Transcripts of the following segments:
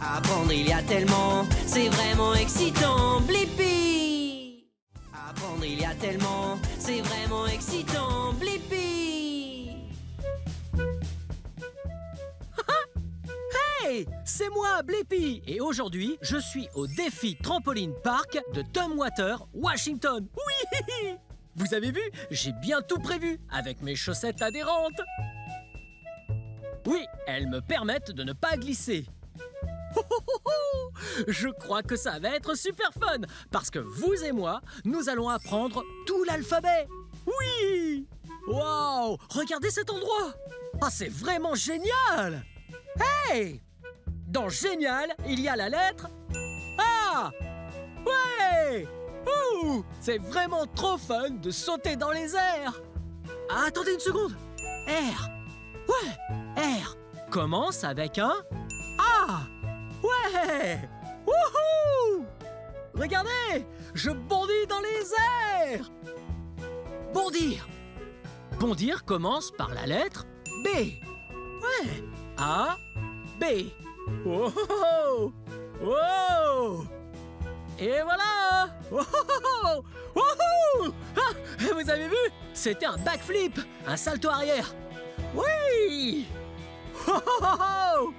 Apprendre, il y a tellement, c'est vraiment excitant. Blippi! Apprendre, il y a tellement, c'est vraiment excitant. Blippi! Hey, c'est moi, Blippi, et aujourd'hui, je suis au défi Trampoline Park de Tumwater, Washington. Oui! Vous avez vu, j'ai bien tout prévu avec mes chaussettes adhérentes. Oui, elles me permettent de ne pas glisser. Je crois que ça va être super fun, parce que vous et moi, nous allons apprendre tout l'alphabet. Oui! Wow! Regardez cet endroit! Ah, c'est vraiment génial! Hey! Dans génial, il y a la lettre A! Ouais! Ouh! C'est vraiment trop fun de sauter dans les airs! Ah, attendez une seconde! R! Ouais! R commence avec un A! Ouais! Wouhou! Regardez! Je bondis dans les airs! Bondir! Bondir commence par la lettre B. Ouais! A, B. Oh! Oh! Oh! Et voilà! Oh! Oh! Oh! Ah! Vous avez vu? C'était un backflip, un salto arrière. Oui! Oh! Oh! Oh!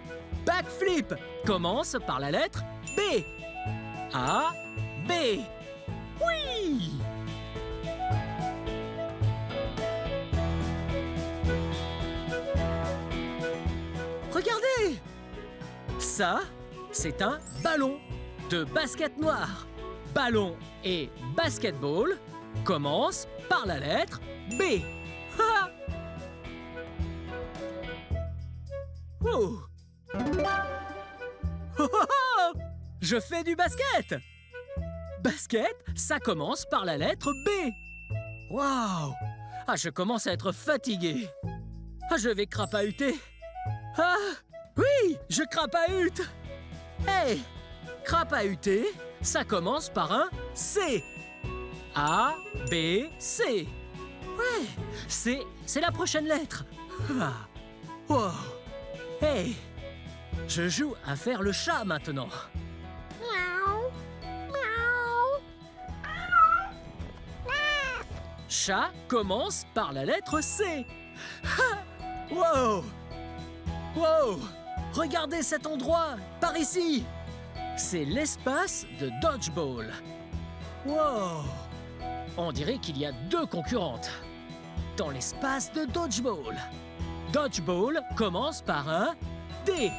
Backflip commence par la lettre B. A, B. Oui! Regardez! Ça, c'est un ballon de basket noir. Ballon et basketball commencent par la lettre B. Ha! Oh! Oh, oh, oh! Je fais du basket! Basket, ça commence par la lettre B. Waouh! Ah, je commence à être fatigué. Ah, je vais crapahuter. Ah! Oui! Je crapahute! Hey! Crapahuter, ça commence par un C. A, B, C. Ouais! C'est la prochaine lettre. Ah! Wow! Hey! Je joue à faire le chat maintenant. Miaou! Miaou! Chat commence par la lettre C. Ha! Wow! Wow! Regardez cet endroit, par ici. C'est l'espace de dodgeball. Wow! On dirait qu'il y a deux concurrentes dans l'espace de dodgeball. Dodgeball commence par un D.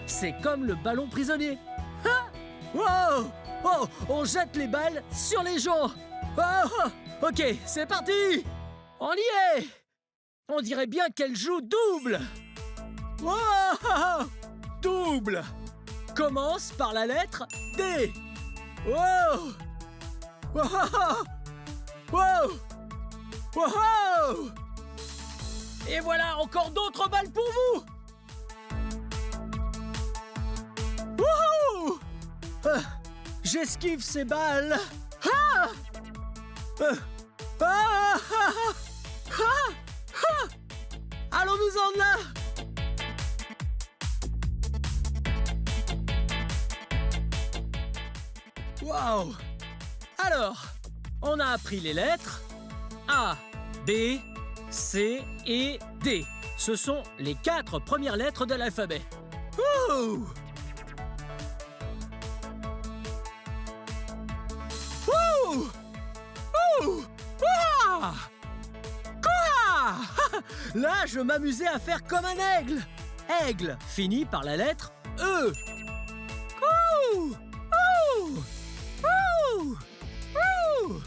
C'est comme le ballon prisonnier. Ah! Wow! Oh! On jette les balles sur les gens. Oh! Ok, c'est parti! On y est! On dirait bien qu'elle joue double. Wow! Double commence par la lettre D. Wow! Wow! Wow! Wow! Et voilà encore d'autres balles pour vous. Wouhou! J'esquive ces balles. Ah! Ah! Ah! Ah! Allons-nous-en de là. Wow! Alors, on a appris les lettres A, B, C et D. Ce sont les 4 premières lettres de l'alphabet. Ouh! Ouh! Ouh! Ouah! Quoi? Là, je m'amusais à faire comme un aigle. Aigle finit par la lettre E. Ouh! Ouh! Ouh! Ouh!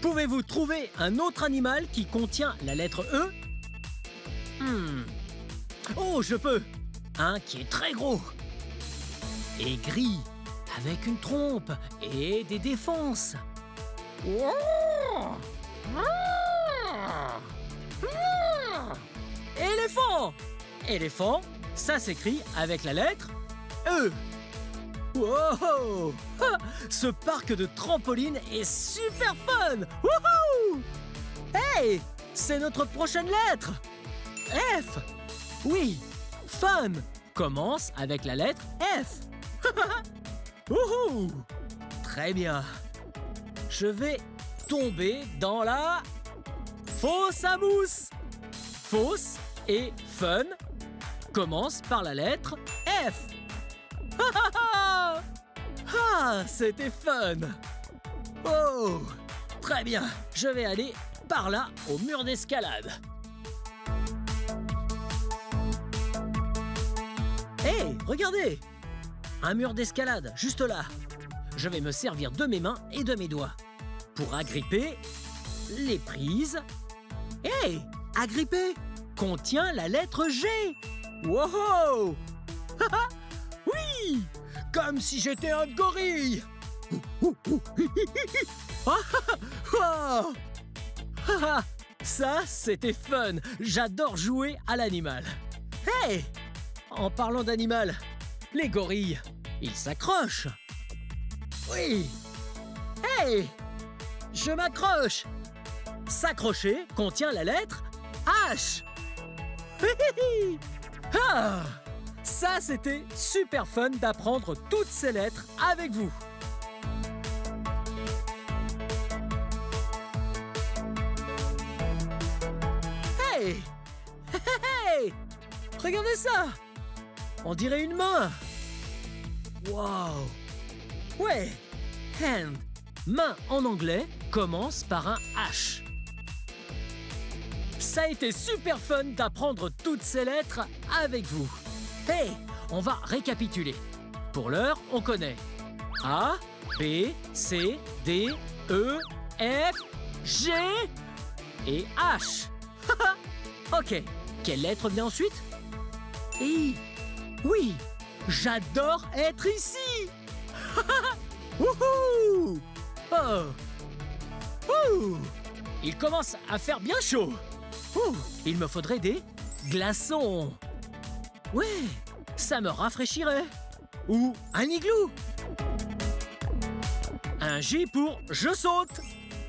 Pouvez-vous trouver un autre animal qui contient la lettre E? Oh, je peux! Un qui est très gros et gris, avec une trompe et des défenses. Éléphant! Éléphant, ça s'écrit avec la lettre E. Wow! Ah, ce parc de trampoline est super fun! Wouhou! Hey! C'est notre prochaine lettre! F! Oui! Fun! commence avec la lettre F. Wouhou! Très bien. Je vais tomber dans la fosse à mousse. Fosse et fun commencent par la lettre F. Ah, c'était fun. Oh, très bien. Je vais aller par là au mur d'escalade. Hé, regardez! Un mur d'escalade, juste là. Je vais me servir de mes mains et de mes doigts pour agripper les prises. Hé, agripper contient la lettre G. Wow! Oui! Comme si j'étais un gorille. Ça, c'était fun. J'adore jouer à l'animal. Hey! En parlant d'animal, les gorilles, ils s'accrochent. Oui! Hey! Je m'accroche. S'accrocher contient la lettre H. Ah! Ça, c'était super fun d'apprendre toutes ces lettres avec vous. Hey! Hey! Regardez ça! On dirait une main. Wow! Ouais! Hand, main en anglais, commence par un H. Ça a été super fun d'apprendre toutes ces lettres avec vous. Hey, on va récapituler. Pour l'heure, on connaît A, B, C, D, E, F, G et H. Ok, quelle lettre vient ensuite? I. Oui, j'adore être ici. Wouhou! Oh! Ouh! Il commence à faire bien chaud. Ouh! Il me faudrait des glaçons. Ouais, ça me rafraîchirait. Ou un igloo. Un J pour je saute.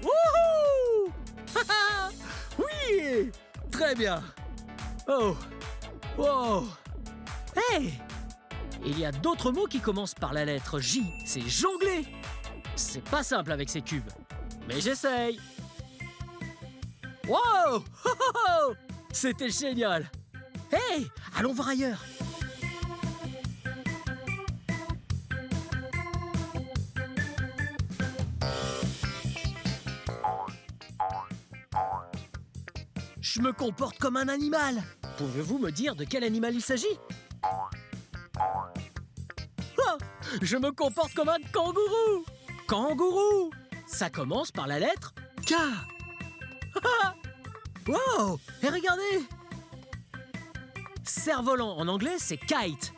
Wouhou! Oui! Très bien. Oh! Wow! Hey! Il y a d'autres mots qui commencent par la lettre J. C'est jongler. C'est pas simple avec ces cubes. Mais j'essaye. Wow! C'était génial. Hey! Allons voir ailleurs. Je me comporte comme un animal. Pouvez-vous me dire de quel animal il s'agit? Oh, je me comporte comme un kangourou. Kangourou. Ça commence par la lettre K. Wow! Et regardez! Cerf-volant en anglais, c'est kite.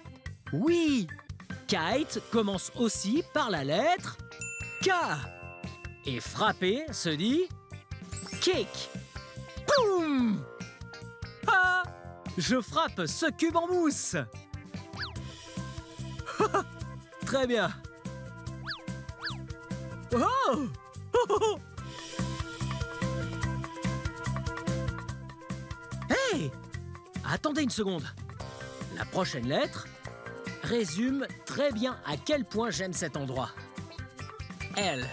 Oui! Kite commence aussi par la lettre K. Et frapper se dit kick. Boum! Ah! Je frappe ce cube en mousse. Très bien. Oh! Hey! Attendez une seconde. La prochaine lettre résume très bien à quel point j'aime cet endroit. L.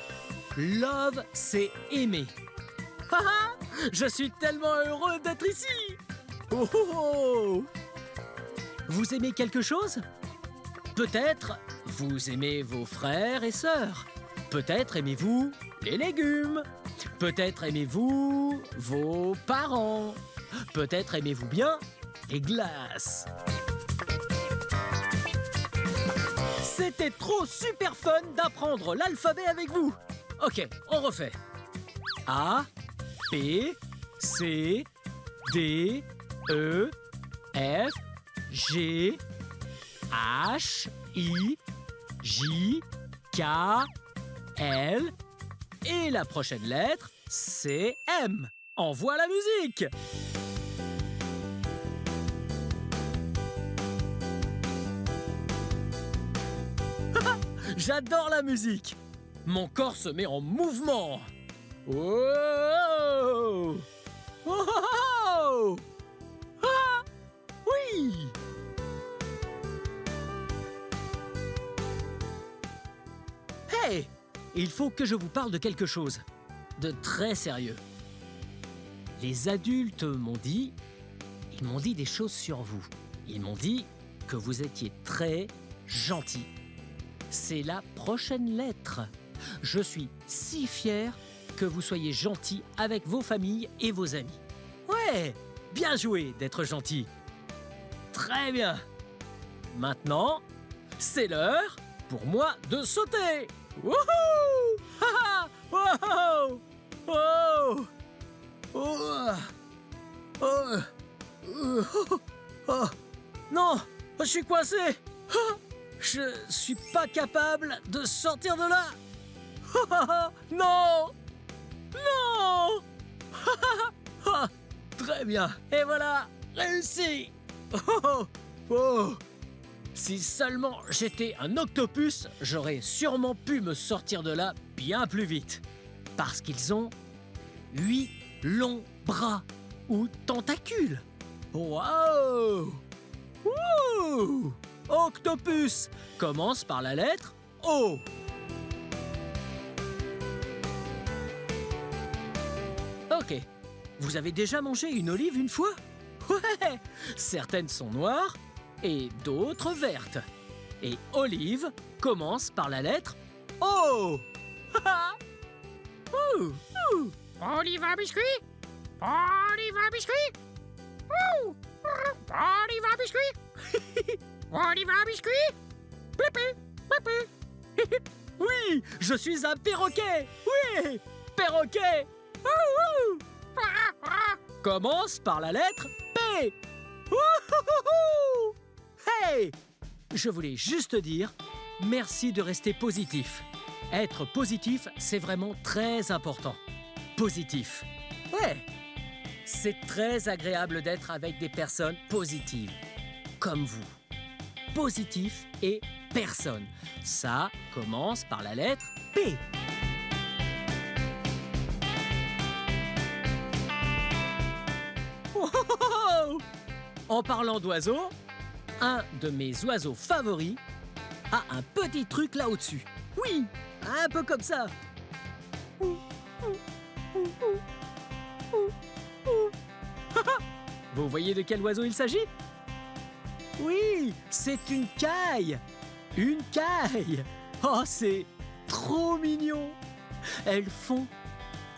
Love, c'est aimer. Haha! Je suis tellement heureux d'être ici. Oh, oh, oh. Vous aimez quelque chose? Peut-être vous aimez vos frères et sœurs. Peut-être aimez-vous les légumes. Peut-être aimez-vous vos parents. Peut-être aimez-vous bien les glaces. C'était trop super fun d'apprendre l'alphabet avec vous. Ok, on refait. A, B, C, D, E, F, G, H, I, J, K, L. Et la prochaine lettre, c'est M. Envoie la musique! J'adore la musique! Mon corps se met en mouvement! Oh! Oh! Ah! Oui! Hé! Il faut que je vous parle de quelque chose de très sérieux. Les adultes m'ont dit des choses sur vous. Ils m'ont dit que vous étiez très gentil. C'est la prochaine lettre. Je suis si fier que vous soyez gentil avec vos familles et vos amis. Ouais, bien joué d'être gentil. Très bien. Maintenant, c'est l'heure pour moi de sauter. Wouhou! Ha ha! Wow! Oh! Oh! Oh! Oh! Non! Je suis coincé! Ah! Je suis pas capable de sortir de là! Non! Non! Ah! Très bien! Et voilà! Réussi! Oh! Oh! Si seulement j'étais un octopus, j'aurais sûrement pu me sortir de là bien plus vite. Parce qu'ils ont 8 longs bras ou tentacules. Waouh! Ouh! Octopus commence par la lettre O. Ok. Vous avez déjà mangé une olive une fois? Ouais! Certaines sont noires et d'autres vertes. Et olive commence par la lettre O. Olive à biscuit. Olive à biscuit. Olive à biscuit. Olive à biscuit. Pipi, pipi. Oui, je suis un perroquet. Oui, perroquet. Commence par la lettre P. Wouhouhou! Hey! Je voulais juste dire merci de rester positif. Être positif, c'est vraiment très important. Positif. Ouais. C'est très agréable d'être avec des personnes positives. Comme vous. Positif et personne. Ça commence par la lettre P. Oh! En parlant d'oiseaux, un de mes oiseaux favoris a un petit truc là au-dessus. Oui, un peu comme ça. Vous voyez de quel oiseau il s'agit? Oui, c'est une caille. Une caille. Oh, c'est trop mignon. Elles font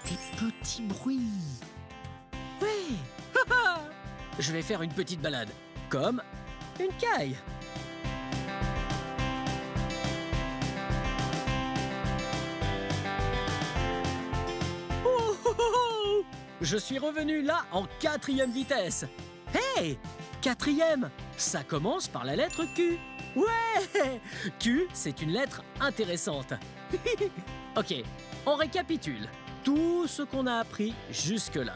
des petits bruits. Oui. Je vais faire une petite balade, comme une caille. Oh, oh, oh. Je suis revenu là en 4e vitesse. Hey, 4e, ça commence par la lettre Q. Ouais, Q, c'est une lettre intéressante. Ok, on récapitule tout ce qu'on a appris jusque-là.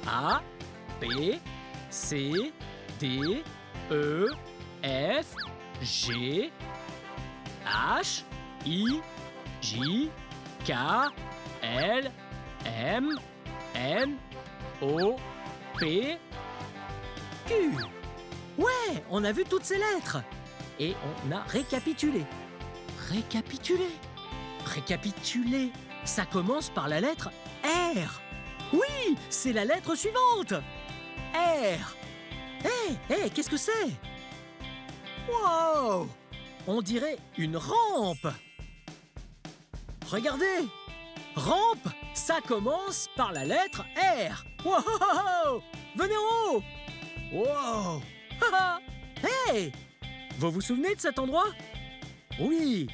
A, B, C, D, E, F, G, H, I, J, K, L, M, N, O, P, Q. Ouais, on a vu toutes ces lettres. Et on a récapitulé. Récapituler. Ça commence par la lettre R. Oui, c'est la lettre suivante. R. Hé, qu'est-ce que c'est? Wow! On dirait une rampe. Regardez. Rampe, ça commence par la lettre R. Wow! Venez en haut. Wow! Hey! Vous vous souvenez de cet endroit? Oui,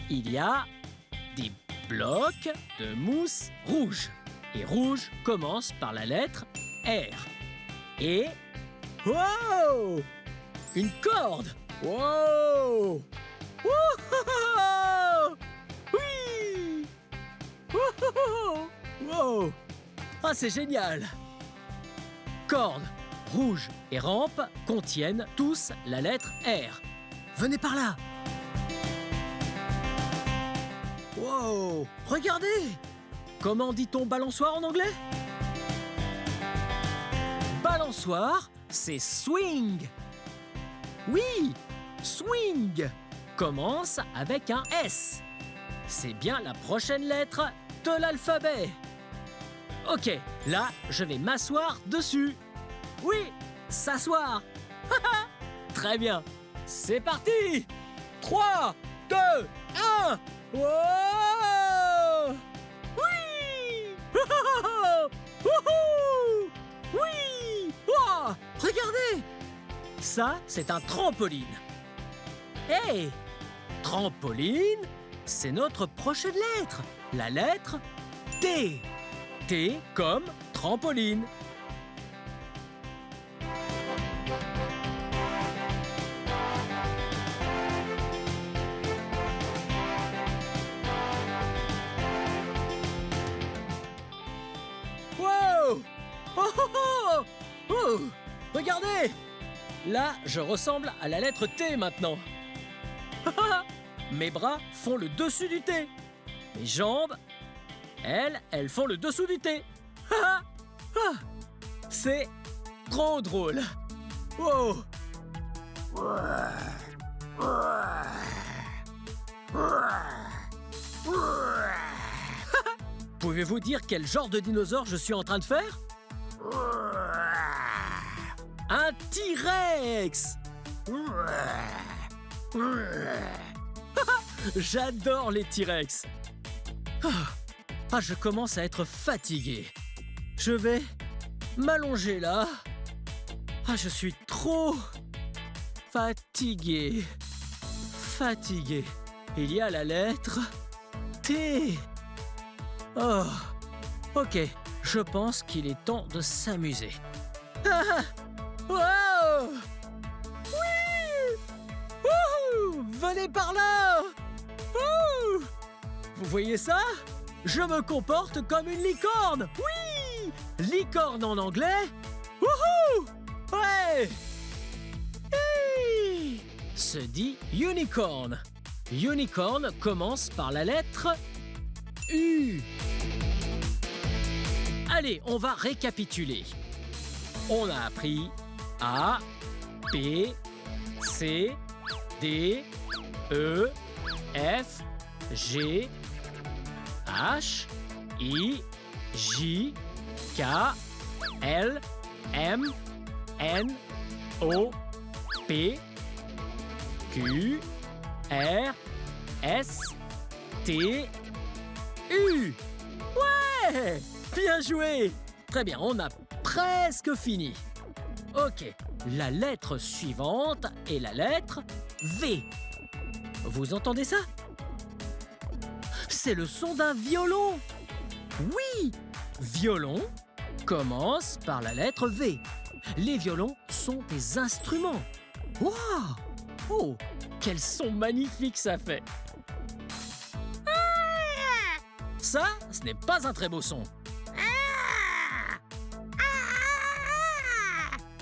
il y a des blocs de mousse rouge. Et rouge commence par la lettre R. Et... Wow! Une corde! Wow! Wouhou! Oui! Wouhou! Wow! Ah, c'est génial! Corde, rouge et rampe contiennent tous la lettre R. Venez par là! Wow! Regardez! Comment dit-on balançoire en anglais? Balançoire, c'est swing. Oui, swing commence avec un S. c'est bien la prochaine lettre de l'alphabet. Ok, là, je vais m'asseoir dessus. Oui, s'asseoir. Très bien. C'est parti. 3, 2, 1. Wow! Oui! Wouhou! Oui! Wow! Regardez! Ça, c'est un trampoline. Hey! Trampoline, c'est notre prochaine lettre. La lettre T. T comme trampoline. Wow! Oh, oh, oh! Oh! Regardez! Là, je ressemble à la lettre T maintenant. Mes bras font le dessus du T. Mes jambes, elles font le dessous du T. C'est trop drôle. Wow! Pouvez-vous dire quel genre de dinosaure je suis en train de faire? Un T-Rex! J'adore les T-Rex. Je commence à être fatigué. Je vais m'allonger là. Je suis trop fatigué. Fatigué. Il y a la lettre T. Oh, ok. Je pense qu'il est temps de s'amuser. Wow! Oui! Wouhou! Venez par là! Ouh! Vous voyez ça? Je me comporte comme une licorne! Oui! Licorne en anglais? Wouhou! Ouais! Hi! Se dit unicorn. Unicorn commence par la lettre U. Allez, on va récapituler. On a appris A, B, C, D, E, F, G, H, I, J, K, L, M, N, O, P, Q, R, S, T, U. Ouais! Bien joué! Très bien, on a presque fini. Ok, la lettre suivante est la lettre V. Vous entendez ça? C'est le son d'un violon. Oui, violon commence par la lettre V. Les violons sont des instruments. Waouh! Oh, quel son magnifique ça fait! Ça, ce n'est pas un très beau son.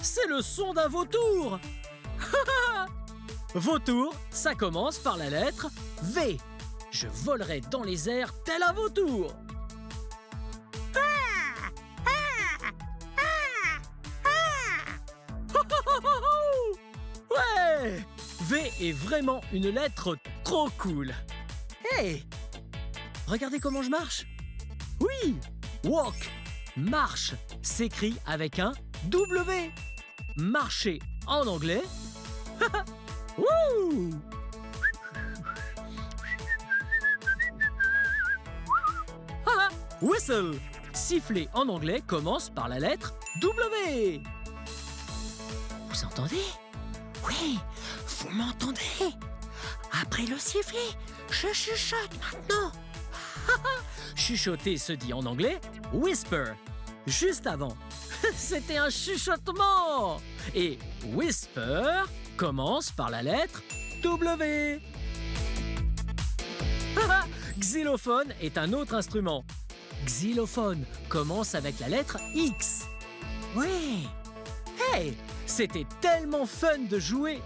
C'est le son d'un vautour. Vautour, ça commence par la lettre V. Je volerai dans les airs tel un vautour. Ouais! V est vraiment une lettre trop cool. Hey! Regardez comment je marche. Oui! Walk, marche, s'écrit avec un W. Marcher en anglais. Wouh! Whistle, siffler en anglais commence par la lettre W. Vous entendez? Oui, vous m'entendez? Après le sifflet, je chuchote maintenant. Chuchoter se dit en anglais whisper. Juste avant, c'était un chuchotement. Et whisper commence par la lettre W. Xylophone est un autre instrument. Xylophone commence avec la lettre X. Oui. Hey, c'était tellement fun de jouer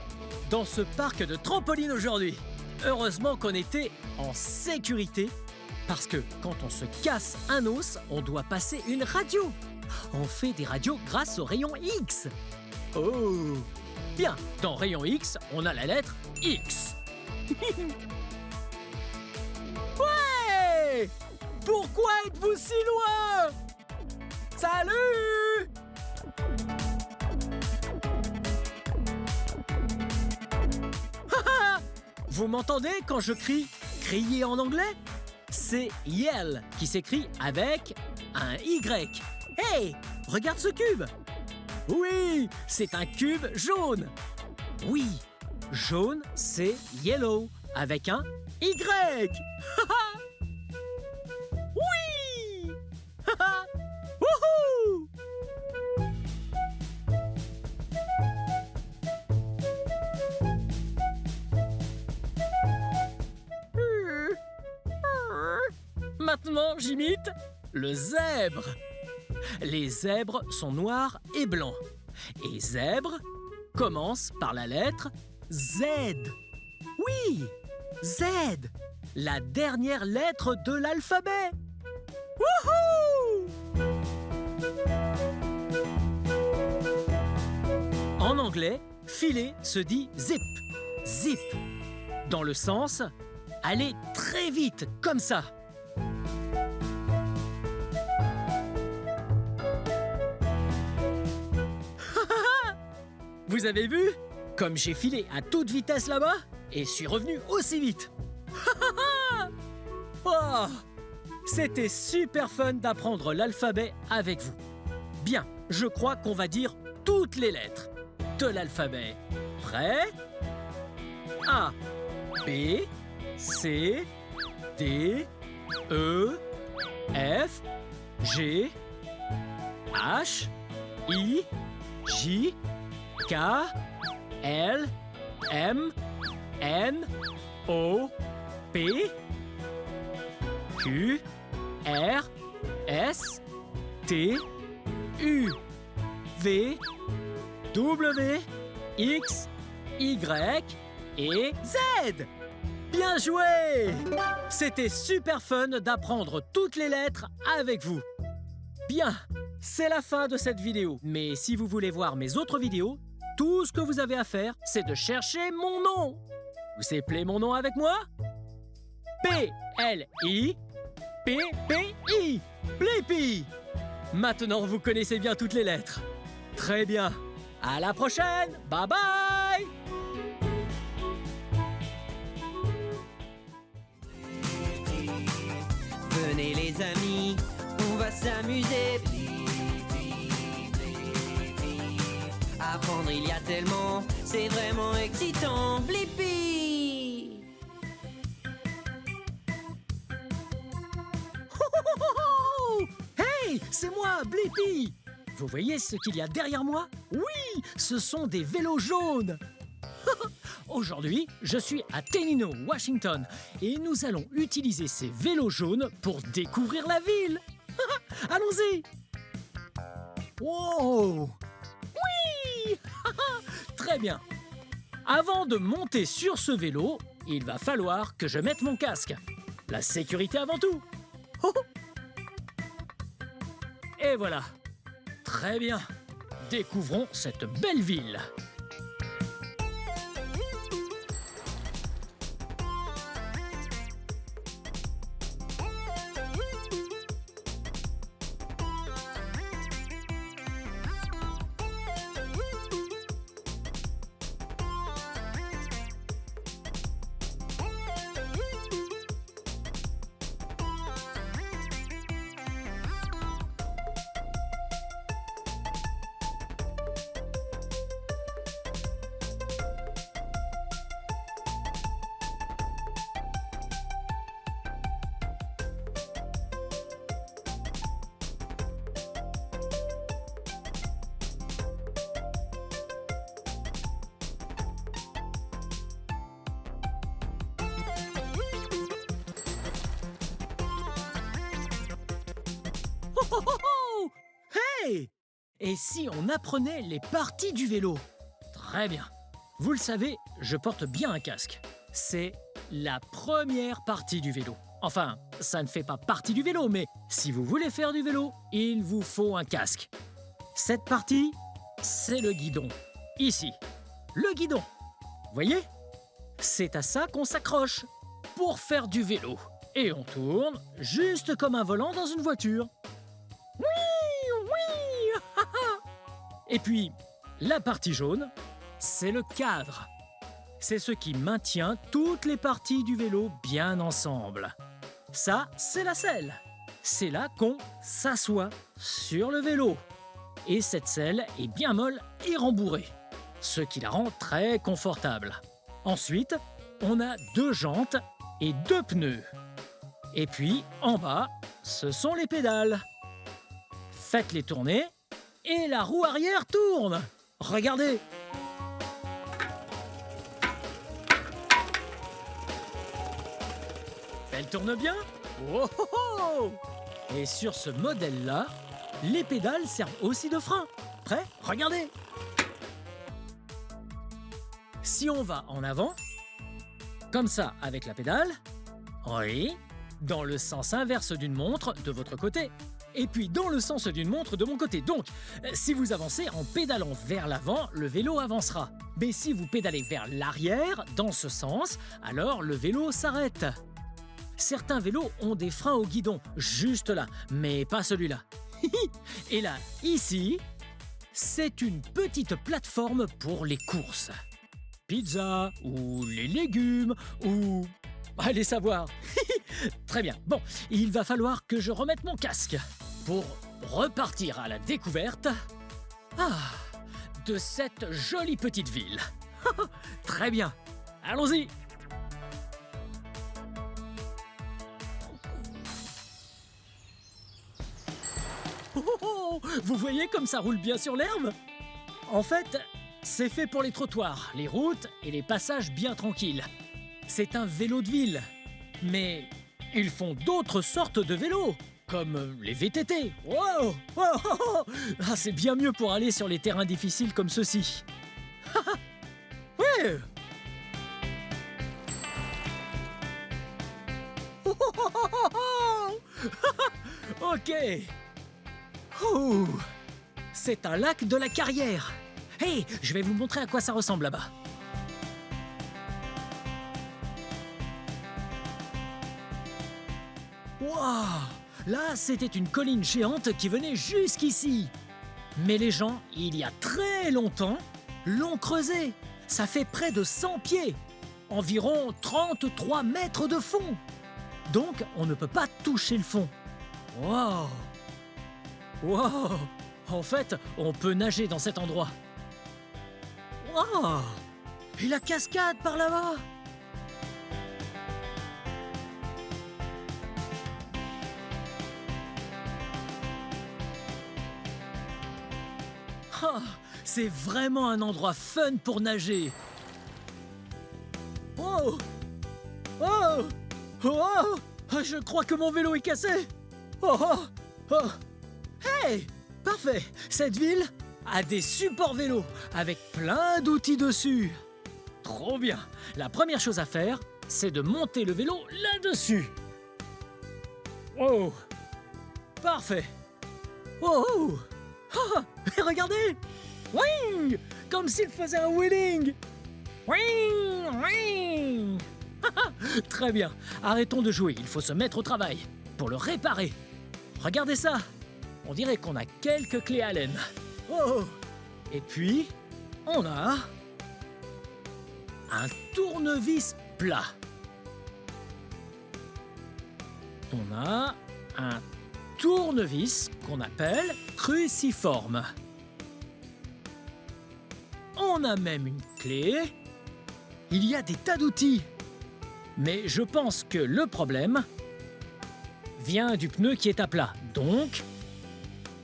dans ce parc de trampoline aujourd'hui. Heureusement qu'on était en sécurité parce que quand on se casse un os, on doit passer une radio. On fait des radios grâce au rayon X. Oh! Bien, dans rayon X, on a la lettre X. Ouais! Pourquoi êtes-vous si loin? Salut! Vous m'entendez quand je crie « crier » en anglais? C'est « yell » qui s'écrit avec un Y. Hey! Regarde ce cube! Oui, c'est un cube jaune. Oui, jaune, c'est yellow avec un Y. Oui! Wouhou! Maintenant, j'imite le zèbre. Les zèbres sont noirs et blancs. Et zèbre commence par la lettre Z. Oui, Z, la dernière lettre de l'alphabet. Wouhou! En anglais, filer se dit zip, zip, dans le sens aller très vite, comme ça. Vous avez vu? Comme j'ai filé à toute vitesse là-bas et suis revenu aussi vite. Oh, c'était super fun d'apprendre l'alphabet avec vous. Bien, je crois qu'on va dire toutes les lettres de l'alphabet. Prêt? A, B, C, D, E, F, G, H, I, J, K, L, M, N, O, P, Q, R, S, T, U, V, W, X, Y et Z. Bien joué! C'était super fun d'apprendre toutes les lettres avec vous. Bien, c'est la fin de cette vidéo. Mais si vous voulez voir mes autres vidéos, tout ce que vous avez à faire, c'est de chercher mon nom. Vous appelez mon nom avec moi? P-L-I, P-P-I, Blippi. Maintenant, vous connaissez bien toutes les lettres. Très bien. À la prochaine. Bye bye. Venez les amis, on va s'amuser. Apprendre il y a tellement, c'est vraiment excitant. Blippi! Hey, c'est moi, Blippi. Vous voyez ce qu'il y a derrière moi? Oui, ce sont des vélos jaunes. Aujourd'hui, je suis à Tenino, Washington, et nous allons utiliser ces vélos jaunes pour découvrir la ville. Allons-y. Wow! Oui! Très bien. Avant de monter sur ce vélo, il va falloir que je mette mon casque. La sécurité avant tout. Et voilà. Très bien. Découvrons cette belle ville. Oh, oh, oh! Hey! Et si on apprenait les parties du vélo? Très bien. Vous le savez, je porte bien un casque. C'est la première partie du vélo. Enfin, ça ne fait pas partie du vélo, mais si vous voulez faire du vélo, il vous faut un casque. Cette partie, c'est le guidon. Ici, le guidon. Voyez? C'est à ça qu'on s'accroche pour faire du vélo. Et on tourne, juste comme un volant dans une voiture. Oui, oui. Et puis, la partie jaune, c'est le cadre. C'est ce qui maintient toutes les parties du vélo bien ensemble. Ça, c'est la selle. C'est là qu'on s'assoit sur le vélo. Et cette selle est bien molle et rembourrée, ce qui la rend très confortable. Ensuite, on a 2 jantes et 2 pneus. Et puis, en bas, ce sont les pédales. Faites-les tourner et la roue arrière tourne. Regardez. Elle tourne bien. Oh, oh, oh. Et sur ce modèle-là, les pédales servent aussi de frein. Prêt? Regardez. Si on va en avant, comme ça avec la pédale, oui, dans le sens inverse d'une montre de votre côté, et puis dans le sens d'une montre de mon côté. Donc, si vous avancez en pédalant vers l'avant, le vélo avancera. Mais si vous pédalez vers l'arrière, dans ce sens, alors le vélo s'arrête. Certains vélos ont des freins au guidon, juste là, mais pas celui-là. Et là, ici, c'est une petite plateforme pour les courses. Pizza, ou les légumes, ou... Allez savoir. Très bien. Bon, il va falloir que je remette mon casque pour repartir à la découverte de cette jolie petite ville. Très bien. Allons-y. Vous voyez comme ça roule bien sur l'herbe? En fait, c'est fait pour les trottoirs, les routes et les passages bien tranquilles. C'est un vélo de ville. Mais ils font d'autres sortes de vélos, comme les VTT. Wow, c'est bien mieux pour aller sur les terrains difficiles comme ceux-ci. Ouais. Ok. C'est un lac de la Carrière. Hey, je vais vous montrer à quoi ça ressemble là-bas. Waouh! Là, c'était une colline géante qui venait jusqu'ici. Mais les gens, il y a très longtemps, l'ont creusée. Ça fait près de 100 pieds. Environ 33 mètres de fond. Donc, on ne peut pas toucher le fond. Waouh! Wow! En fait, on peut nager dans cet endroit. Wow! Et la cascade par là-bas! Oh, c'est vraiment un endroit fun pour nager. Oh! Oh! Oh! Je crois que mon vélo est cassé. Oh! Oh! Hey! Parfait! Cette ville a des supports vélos avec plein d'outils dessus. Trop bien! La première chose à faire, c'est de monter le vélo là-dessus. Oh! Parfait! Oh! Ah! Et regardez! Wing! Comme s'il faisait un wheeling! Wing! Wing! Très bien. Arrêtons de jouer. Il faut se mettre au travail pour le réparer. Regardez ça! On dirait qu'on a quelques clés Allen. Oh! Et puis, on a un tournevis plat. On a un tournevis qu'on appelle cruciforme. On a même une clé. Il y a des tas d'outils. Mais je pense que le problème vient du pneu qui est à plat. Donc,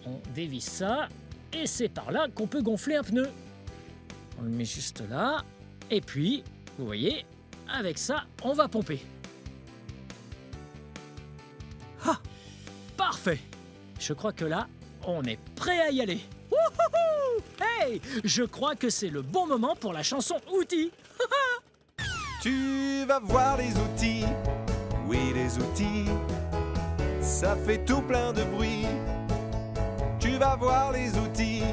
on dévisse ça et c'est par là qu'on peut gonfler un pneu. On le met juste là. Et puis, vous voyez, avec ça, on va pomper. Ah! Parfait! Je crois que là, on est prêt à y aller. Wouhou! Hey! Je crois que c'est le bon moment pour la chanson Outils. Tu vas voir les outils, oui les outils, ça fait tout plein de bruit. Tu vas voir les outils,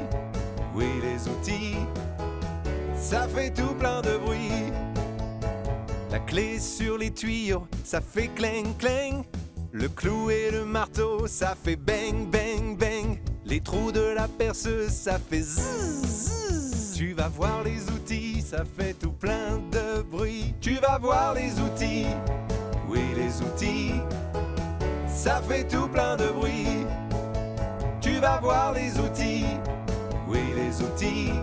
oui les outils, ça fait tout plein de bruit. La clé sur les tuyaux, ça fait cling cling. Le clou et le marteau, ça fait bang bang bang. Les trous de la perceuse, ça fait zzz zzz. Tu vas voir les outils, ça fait tout plein de bruit. Tu vas voir les outils, oui les outils, ça fait tout plein de bruit. Tu vas voir les outils, oui les outils,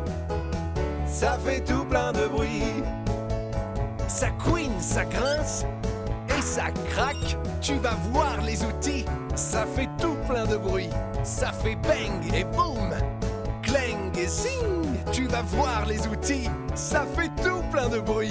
ça fait tout plein de bruit. Ça couine, ça grince et ça craque. Tu vas voir les outils, ça fait tout plein de bruit. Ça fait bang et boum, clang et zing. Tu vas voir les outils, ça fait tout plein de bruit.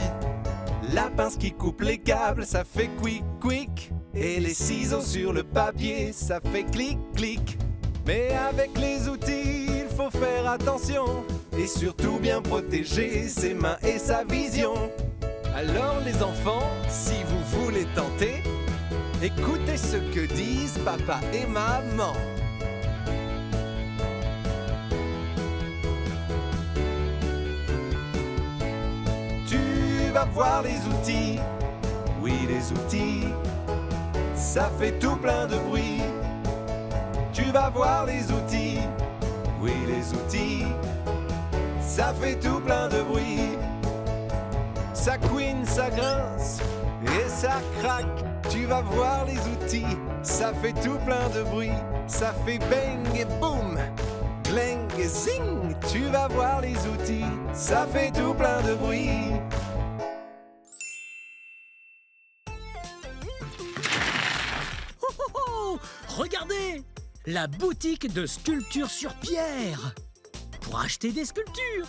La pince qui coupe les câbles, ça fait quick quick. Et les ciseaux sur le papier, ça fait clic clic. Mais avec les outils, il faut faire attention et surtout bien protéger ses mains et sa vision. Alors les enfants, si vous voulez tenter, écoutez ce que disent papa et maman. Tu vas voir les outils, oui les outils, ça fait tout plein de bruit. Tu vas voir les outils, oui les outils, ça fait tout plein de bruit. Ça couine, ça grince et ça craque. Tu vas voir les outils, ça fait tout plein de bruit. Ça fait bang et boum, clang et zing. Tu vas voir les outils, ça fait tout plein de bruit. Oh, oh, oh, regardez, la boutique de sculpture sur pierre. Pour acheter des sculptures.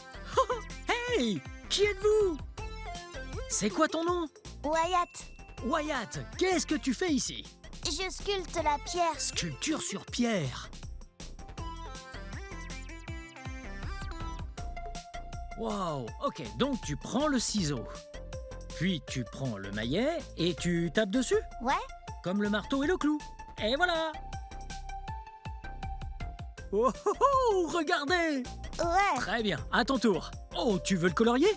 Hey, qui êtes-vous? C'est quoi ton nom? Wyatt, Wyatt, qu'est-ce que tu fais ici? je sculpte la pierre. Sculpture sur pierre. Wow, ok, donc tu prends le ciseau. Puis tu prends le maillet et tu tapes dessus, Ouais, comme le marteau et le clou. Et voilà. Oh, oh, oh, regardez. ouais, Très bien, à ton tour. Oh, tu veux le colorier?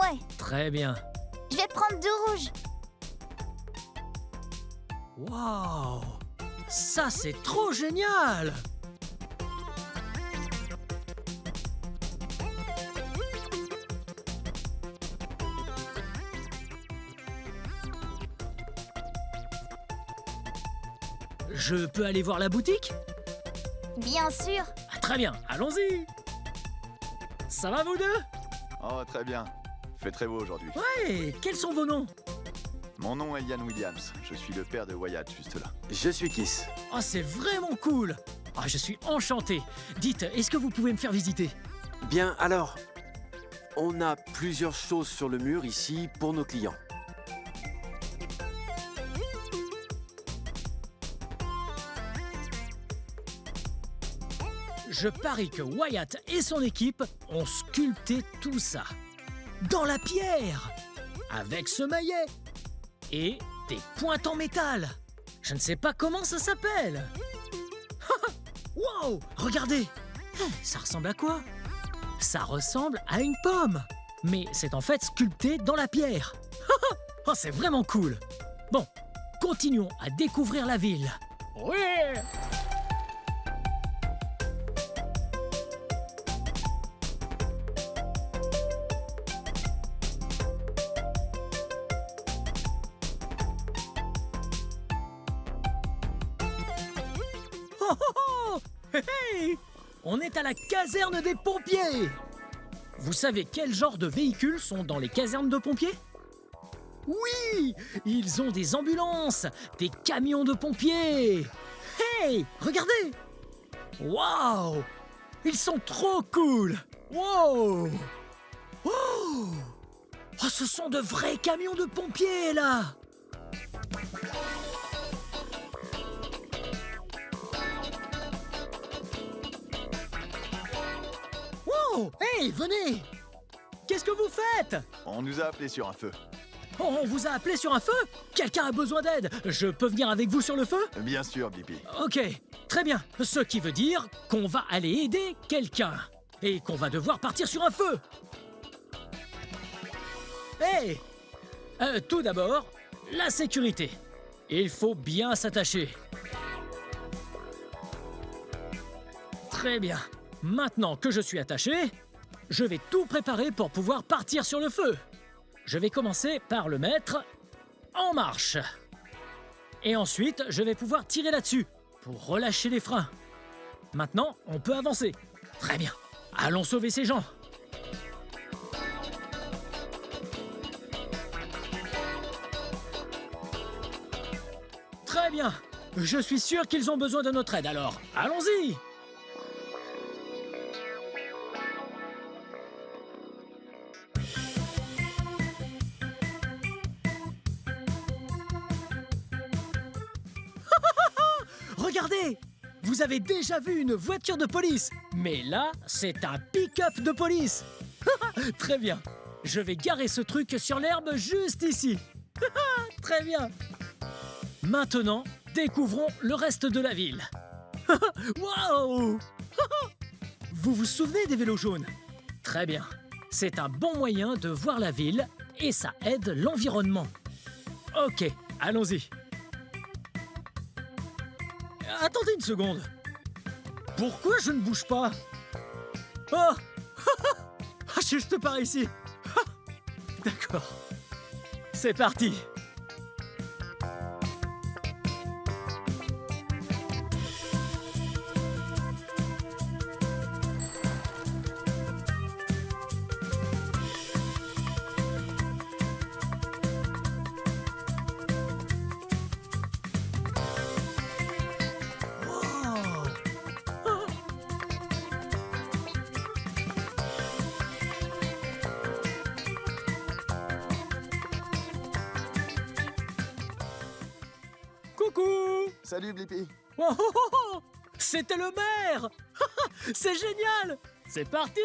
ouais. Très bien. Je vais prendre du rouge. Wow, ça c'est trop génial. Je peux aller voir la boutique? Bien sûr. Ah, très bien, allons-y. Ça va vous deux? Oh, très bien. Il fait très beau aujourd'hui. Ouais, quels sont vos noms? Mon nom est Ian Williams. Je suis le père de Wyatt, juste là. Je suis Kiss. Oh, c'est vraiment cool. Ah, je suis enchanté. Dites, est-ce que vous pouvez me faire visiter? Bien, alors, on a plusieurs choses sur le mur ici pour nos clients. Je parie que Wyatt et son équipe ont sculpté tout ça. Dans la pierre. Avec ce maillet. Et des pointes en métal. Je ne sais pas comment ça s'appelle. Wow, regardez. Ça ressemble à quoi? Ça ressemble à une pomme. Mais c'est en fait sculpté dans la pierre. Oh, c'est vraiment cool. Bon, continuons à découvrir la ville. Ouais. Oh, oh, oh. Hey. On est à la caserne des pompiers. Vous savez quel genre de véhicules sont dans les casernes de pompiers? Oui, ils ont des ambulances, des camions de pompiers. Hey, regardez. Waouh, ils sont trop cool. Wow. Oh, oh, ce sont de vrais camions de pompiers là. Wow, hey, venez. Qu'est-ce que vous faites? On nous a appelés sur un feu. Oh, on vous a appelé sur un feu? Quelqu'un a besoin d'aide? Je peux venir avec vous sur le feu? Bien sûr, Blippi. Ok, très bien. Ce qui veut dire qu'on va aller aider quelqu'un. Et qu'on va devoir partir sur un feu. Hey, Tout d'abord, la sécurité. Il faut bien s'attacher. Très bien. Maintenant que je suis attaché, je vais tout préparer pour pouvoir partir sur le feu. Je vais commencer par le mettre en marche. Et ensuite, je vais pouvoir tirer là-dessus pour relâcher les freins. Maintenant, on peut avancer. Très bien. Allons sauver ces gens. Très bien. Je suis sûr qu'ils ont besoin de notre aide, alors allons-y. Regardez! Vous avez déjà vu une voiture de police, mais là, c'est un pick-up de police. Très bien. Je vais garer ce truc sur l'herbe juste ici. Très bien. Maintenant, découvrons le reste de la ville. Waouh! Vous vous souvenez des vélos jaunes? Très bien. C'est un bon moyen de voir la ville et ça aide l'environnement. Ok, allons-y. Attendez une seconde. Pourquoi je ne bouge pas? Oh! Juste par ici. D'accord. C'est parti. Coucou! Salut Blippi. Oh, oh, oh, oh! C'était le maire! C'est génial! C'est parti!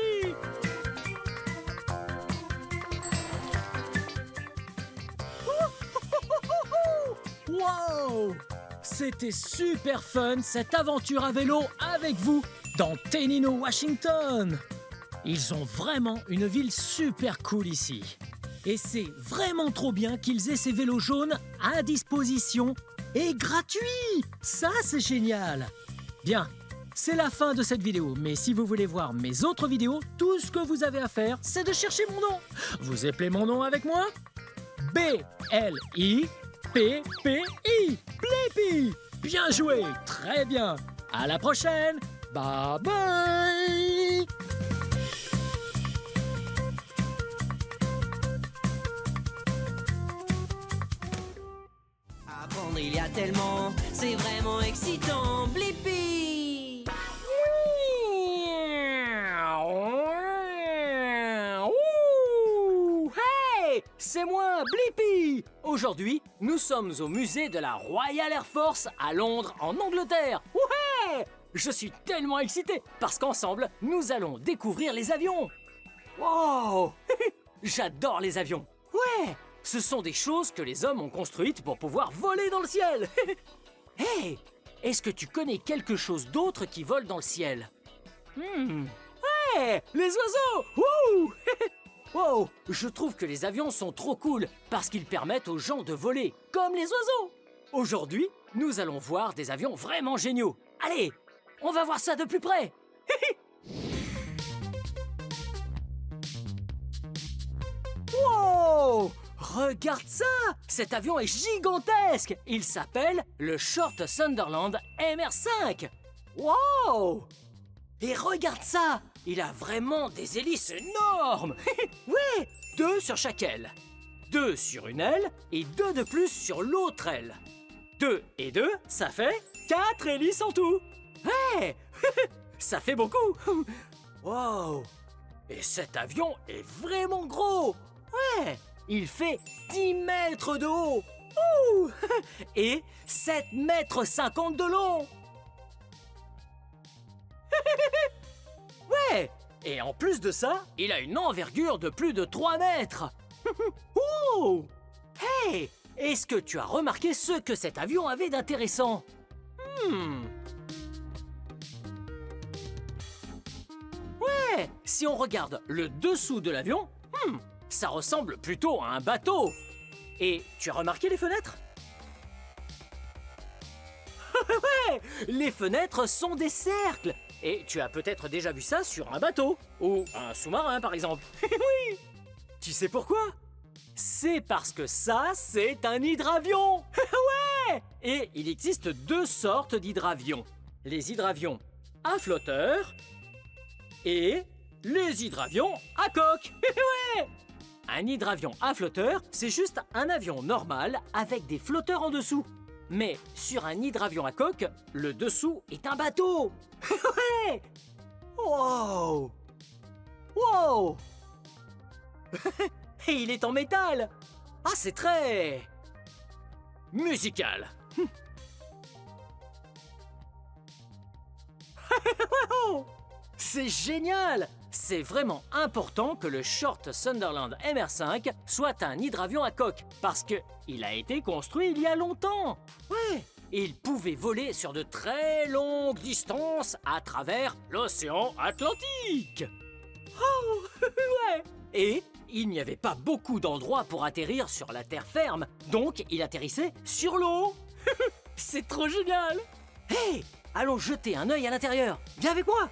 Wow! C'était super fun cette aventure à vélo avec vous dans Tenino, Washington. Ils ont vraiment une ville super cool ici. Et c'est vraiment trop bien qu'ils aient ces vélos jaunes à disposition et gratuits. Ça, c'est génial. Bien, c'est la fin de cette vidéo. Mais si vous voulez voir mes autres vidéos, tout ce que vous avez à faire, c'est de chercher mon nom. Vous appelez mon nom avec moi? B-L-I-P-P-I. Blippi. Bien joué. Très bien. À la prochaine. Bye bye. Apprendre, il y a tellement, c'est vraiment excitant. Blippi! Hey! C'est moi, Blippi! Aujourd'hui, nous sommes au musée de la Royal Air Force à Londres, en Angleterre. Ouais! Je suis tellement excité parce qu'ensemble, nous allons découvrir les avions. Wow! J'adore les avions. Ouais! Ce sont des choses que les hommes ont construites pour pouvoir voler dans le ciel. Hey! Est-ce que tu connais quelque chose d'autre qui vole dans le ciel? Hey! Les oiseaux! Wouh! Wow! Je trouve que les avions sont trop cool parce qu'ils permettent aux gens de voler comme les oiseaux. Aujourd'hui, nous allons voir des avions vraiment géniaux. Allez, on va voir ça de plus près. Wow! Regarde ça! Cet avion est gigantesque! Il s'appelle le Short Sunderland MR5. Wow! Et regarde ça! Il a vraiment des hélices énormes! Ouais! 2 sur chaque aile. 2 sur une aile et 2 de plus sur l'autre aile. 2 et 2, ça fait 4 hélices en tout. Hey! Ça fait beaucoup! Wow! Et cet avion est vraiment gros! Ouais! Il fait 10 mètres de haut! Ouh! Et 7 mètres 50 de long! Ouais! Et en plus de ça, il a une envergure de plus de 3 mètres! Ouh! Hey! Est-ce que tu as remarqué ce que cet avion avait d'intéressant? Ouais! Si on regarde le dessous de l'avion, ça ressemble plutôt à un bateau. Et tu as remarqué les fenêtres? Ouais, les fenêtres sont des cercles. Et tu as peut-être déjà vu ça sur un bateau. Ou un sous-marin, par exemple. Oui. Tu sais pourquoi? C'est parce que ça, c'est un hydravion. Ouais. Et il existe deux sortes d'hydravions. Les hydravions à flotteur et les hydravions à coque. Ouais. Un hydravion à flotteur, c'est juste un avion normal avec des flotteurs en dessous. Mais sur un hydravion à coque, le dessous est un bateau. Ouais. Wow. Wow. Et il est en métal. Ah, c'est très... musical. C'est génial. C'est vraiment important que le Short Sunderland MR5 soit un hydravion à coque, parce que il a été construit il y a longtemps. Ouais. Il pouvait voler sur de très longues distances à travers l'océan Atlantique. Oh, ouais. Et il n'y avait pas beaucoup d'endroits pour atterrir sur la terre ferme, donc il atterrissait sur l'eau. C'est trop génial. Hey, allons jeter un œil à l'intérieur. Viens avec moi.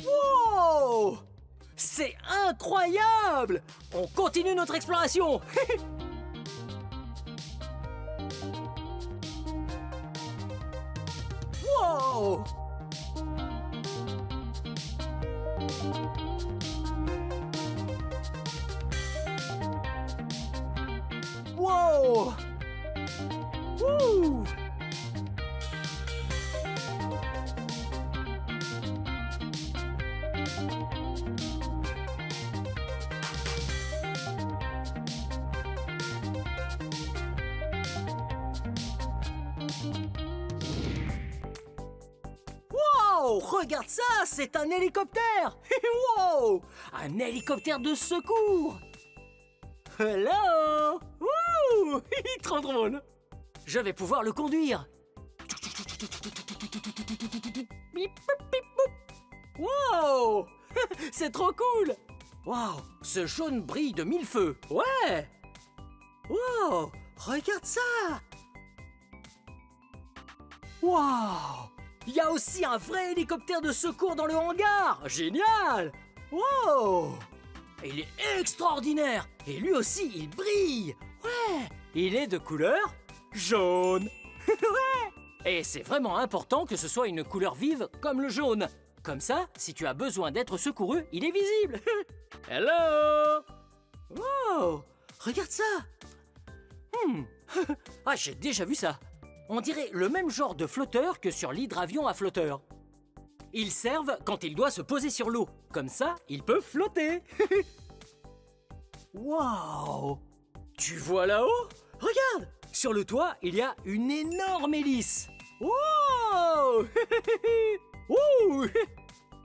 Wow! C'est incroyable! On continue notre exploration! Wow! Wow! Wouh! Wow! Regarde ça, c'est un hélicoptère! Wow! Un hélicoptère de secours! Hello! Wouh! Trop drôle! Je vais pouvoir le conduire! Wow! C'est trop cool! Wow! Ce jaune brille de mille feux! Ouais! Wow! Regarde ça! Wow! Il y a aussi un vrai hélicoptère de secours dans le hangar! Génial! Wow! Il est extraordinaire! Et lui aussi, il brille! Ouais! Il est de couleur jaune! Ouais! Et c'est vraiment important que ce soit une couleur vive comme le jaune. Comme ça, si tu as besoin d'être secouru, il est visible! Hello! Wow! Regarde ça! Ah, j'ai déjà vu ça! On dirait le même genre de flotteur que sur l'hydravion à flotteur. Ils servent quand il doit se poser sur l'eau. Comme ça, il peut flotter. Waouh! Tu vois là-haut? Regarde! Sur le toit, il y a une énorme hélice. Wow! Ouh!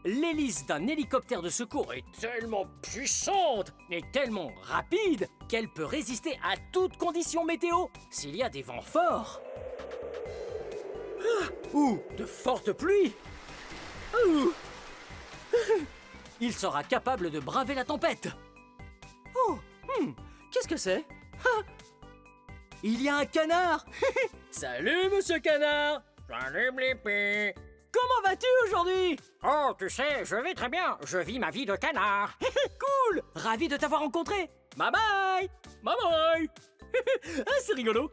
L'hélice d'un hélicoptère de secours est tellement puissante et tellement rapide qu'elle peut résister à toute condition météo s'il y a des vents forts. Ou de fortes pluies. Il sera capable de braver la tempête. Oh, qu'est-ce que c'est? Il y a un canard. Salut, monsieur canard. Salut Blippi. Comment vas-tu aujourd'hui? Oh, tu sais, je vais très bien. Je vis ma vie de canard. Cool. Ravi de t'avoir rencontré. Bye bye. Bye bye. Ah, c'est rigolo.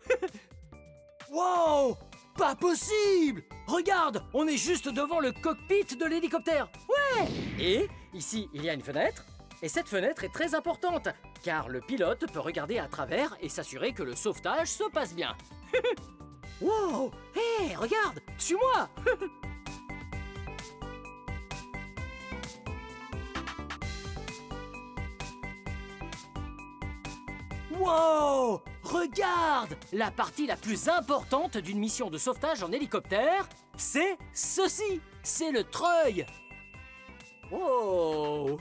Wow! Pas possible! Regarde, on est juste devant le cockpit de l'hélicoptère. Ouais! Et ici, il y a une fenêtre. Et cette fenêtre est très importante, car le pilote peut regarder à travers et s'assurer que le sauvetage se passe bien. Wow! Hé, regarde! Suis-moi! Wow! Regarde! La partie la plus importante d'une mission de sauvetage en hélicoptère, c'est ceci! C'est le treuil! Wow!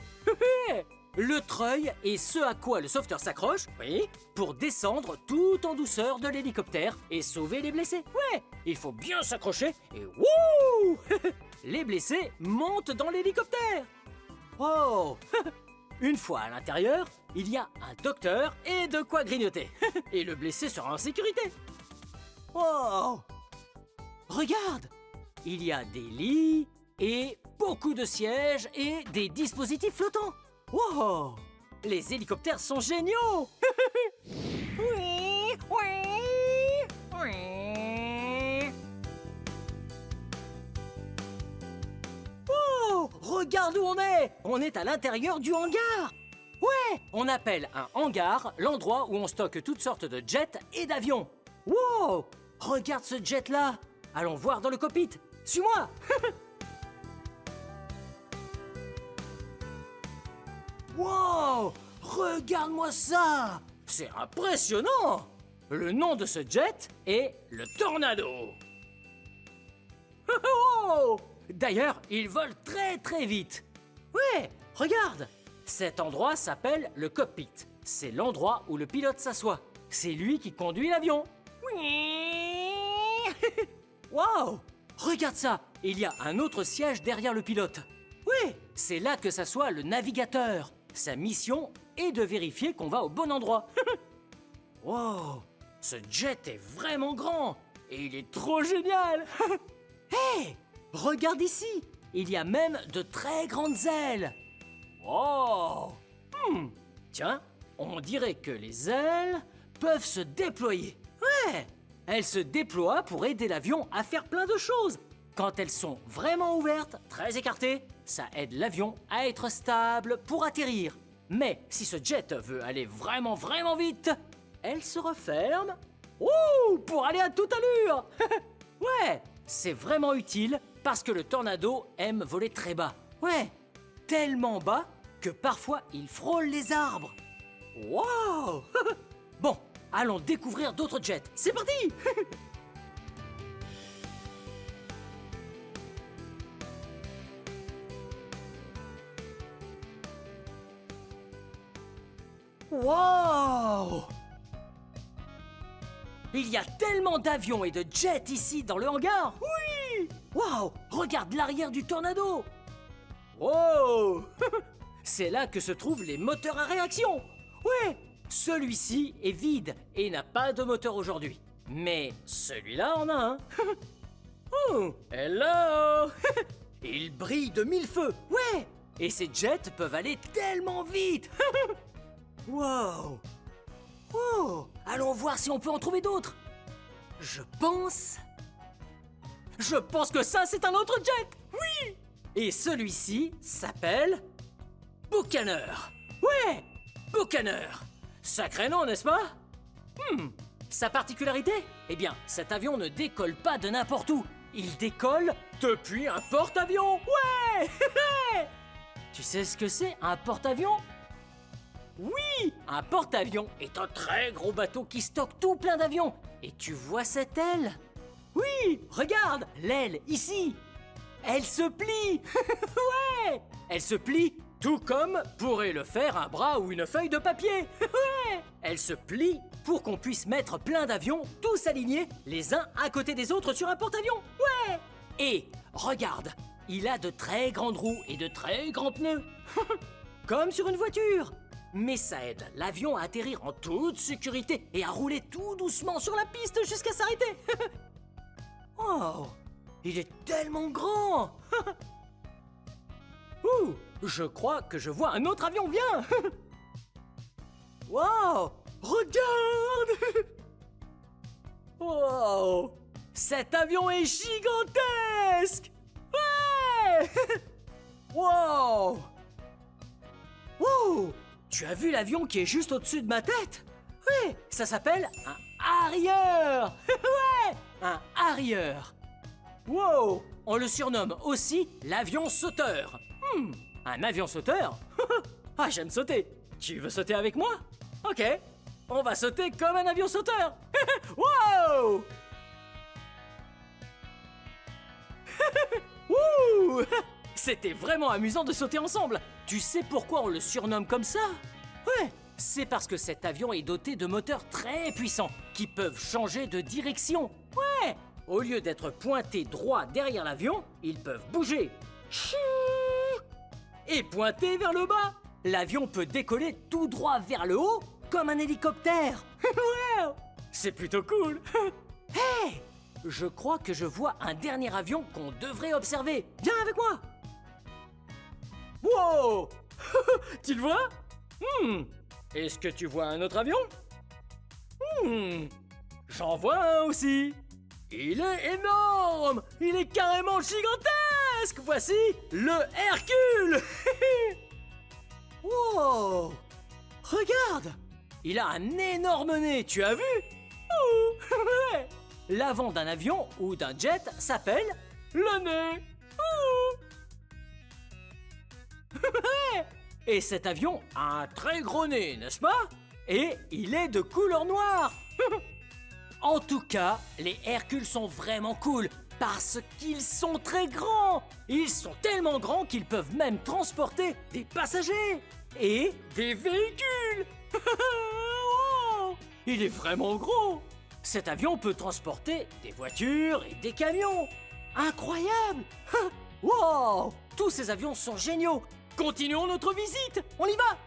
Le treuil est ce à quoi le sauveteur s'accroche, oui, pour descendre tout en douceur de l'hélicoptère et sauver les blessés. Ouais, il faut bien s'accrocher et wouh! Les blessés montent dans l'hélicoptère. Oh! Une fois à l'intérieur, il y a un docteur et de quoi grignoter. Et le blessé sera en sécurité. Oh! Regarde! Il y a des lits et beaucoup de sièges et des dispositifs flottants. Wow! Les hélicoptères sont géniaux! Oui, oui, oui. Oh! Regarde où on est! On est à l'intérieur du hangar! Ouais! On appelle un hangar l'endroit où on stocke toutes sortes de jets et d'avions. Wow! Regarde ce jet-là! Allons voir dans le cockpit! Suis-moi! Wow! Regarde-moi ça! C'est impressionnant! Le nom de ce jet est le Tornado. Oh! D'ailleurs, il vole très très vite. Ouais, regarde! Cet endroit s'appelle le cockpit. C'est l'endroit où le pilote s'assoit. C'est lui qui conduit l'avion. Wow! Regarde ça! Il y a un autre siège derrière le pilote. Oui, c'est là que s'assoit le navigateur. Sa mission est de vérifier qu'on va au bon endroit. Wow! Ce jet est vraiment grand et il est trop génial. Hé! Regarde ici! Il y a même de très grandes ailes. Oh! Tiens, on dirait que les ailes peuvent se déployer. Ouais! Elles se déploient pour aider l'avion à faire plein de choses. Quand elles sont vraiment ouvertes, très écartées, ça aide l'avion à être stable pour atterrir. Mais si ce jet veut aller vraiment vraiment vite, elle se referme. Ouh! Pour aller à toute allure. Ouais! C'est vraiment utile parce que le Tornado aime voler très bas. Ouais! Tellement bas que parfois il frôle les arbres. Wow! Bon, allons découvrir d'autres jets. C'est parti! Wow! Il y a tellement d'avions et de jets ici dans le hangar. Oui! Wow! Regarde l'arrière du Tornado. Wow! C'est là que se trouvent les moteurs à réaction. Ouais! Celui-ci est vide et n'a pas de moteur aujourd'hui. Mais celui-là en a un. Oh! Hello! Il brille de mille feux. Ouais! Et ces jets peuvent aller tellement vite. Wow! Oh! Allons voir si on peut en trouver d'autres. Je pense que ça, c'est un autre jet. Oui! Et celui-ci s'appelle Buccaneer. Ouais! Buccaneer. Sacré nom, n'est-ce pas? Sa particularité? Eh bien, cet avion ne décolle pas de n'importe où. Il décolle depuis un porte-avions. Ouais! Tu sais ce que c'est, un porte-avions? Oui! Un porte-avions est un très gros bateau qui stocke tout plein d'avions. Et tu vois cette aile? Oui! Regarde! L'aile, ici! Elle se plie! Ouais! Elle se plie tout comme pourrait le faire un bras ou une feuille de papier. Ouais! Elle se plie pour qu'on puisse mettre plein d'avions tous alignés les uns à côté des autres sur un porte-avions. Ouais! Et regarde, il a de très grandes roues et de très grands pneus. Comme sur une voiture. Mais ça aide l'avion à atterrir en toute sécurité et à rouler tout doucement sur la piste jusqu'à s'arrêter. Oh, il est tellement grand. Ouh, je crois que je vois un autre avion, viens. Wow, regarde. Wow, cet avion est gigantesque. Ouais. Wow. Wow. Tu as vu l'avion qui est juste au-dessus de ma tête? Oui, ça s'appelle un Harrier. Ouais, un Harrier. Wow, on le surnomme aussi l'avion sauteur. Un avion sauteur? Ah, j'aime sauter. Tu veux sauter avec moi? Ok. On va sauter comme un avion sauteur. Wow. Wouh. C'était vraiment amusant de sauter ensemble. Tu sais pourquoi on le surnomme comme ça? Ouais, c'est parce que cet avion est doté de moteurs très puissants qui peuvent changer de direction. Ouais, au lieu d'être pointés droit derrière l'avion, ils peuvent bouger et pointer vers le bas. L'avion peut décoller tout droit vers le haut comme un hélicoptère. Wow, c'est plutôt cool. Hey, je crois que je vois un dernier avion qu'on devrait observer. Viens avec moi. Wow. Tu le vois? Est-ce que tu vois un autre avion? J'en vois un aussi. Il est énorme. Il est carrément gigantesque. Voici le Hercule. Wow. Regarde. Il a un énorme nez, tu as vu? Ouh. L'avant d'un avion ou d'un jet s'appelle le nez. Et cet avion a un très gros nez, n'est-ce pas? Et il est de couleur noire. En tout cas, les Hercules sont vraiment cool parce qu'ils sont très grands. Ils sont tellement grands qu'ils peuvent même transporter des passagers et des véhicules. Oh, il est vraiment gros. Cet avion peut transporter des voitures et des camions. Incroyable. Wow, tous ces avions sont géniaux. Continuons notre visite. On y va.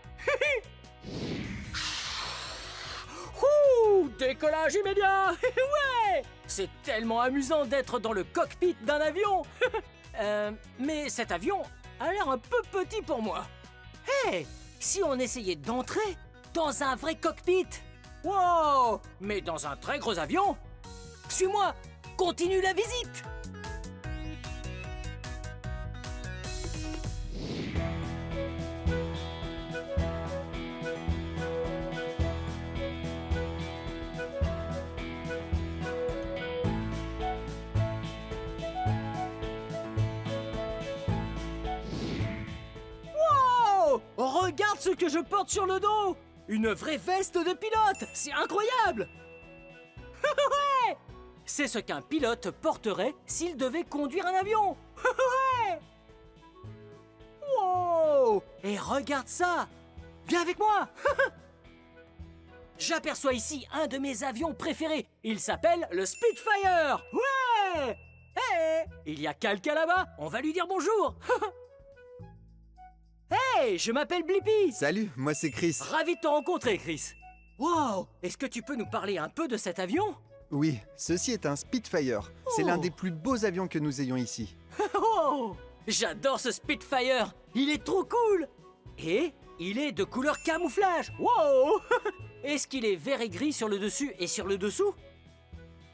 Ouh, décollage immédiat. Ouais, c'est tellement amusant d'être dans le cockpit d'un avion. Mais cet avion a l'air un peu petit pour moi. Hey, si on essayait d'entrer dans un vrai cockpit. Wow, mais dans un très gros avion. Suis-moi, continue la visite. Regarde ce que je porte sur le dos! Une vraie veste de pilote! C'est incroyable! Ouais! C'est ce qu'un pilote porterait s'il devait conduire un avion! Ouais! Wow! Et regarde ça! Viens avec moi! J'aperçois ici un de mes avions préférés. Il s'appelle le Spitfire! Ouais! Hey! Il y a quelqu'un là-bas, on va lui dire bonjour! Hey, je m'appelle Blippi. Salut, moi c'est Chris. Ravi de te rencontrer, Chris. Wow, est-ce que tu peux nous parler un peu de cet avion? Oui, ceci est un Spitfire. C'est Oh. l'un des plus beaux avions que nous ayons ici. Oh, j'adore ce Spitfire. Il est trop cool. Et il est de couleur camouflage. Wow. Est-ce qu'il est vert et gris sur le dessus et sur le dessous?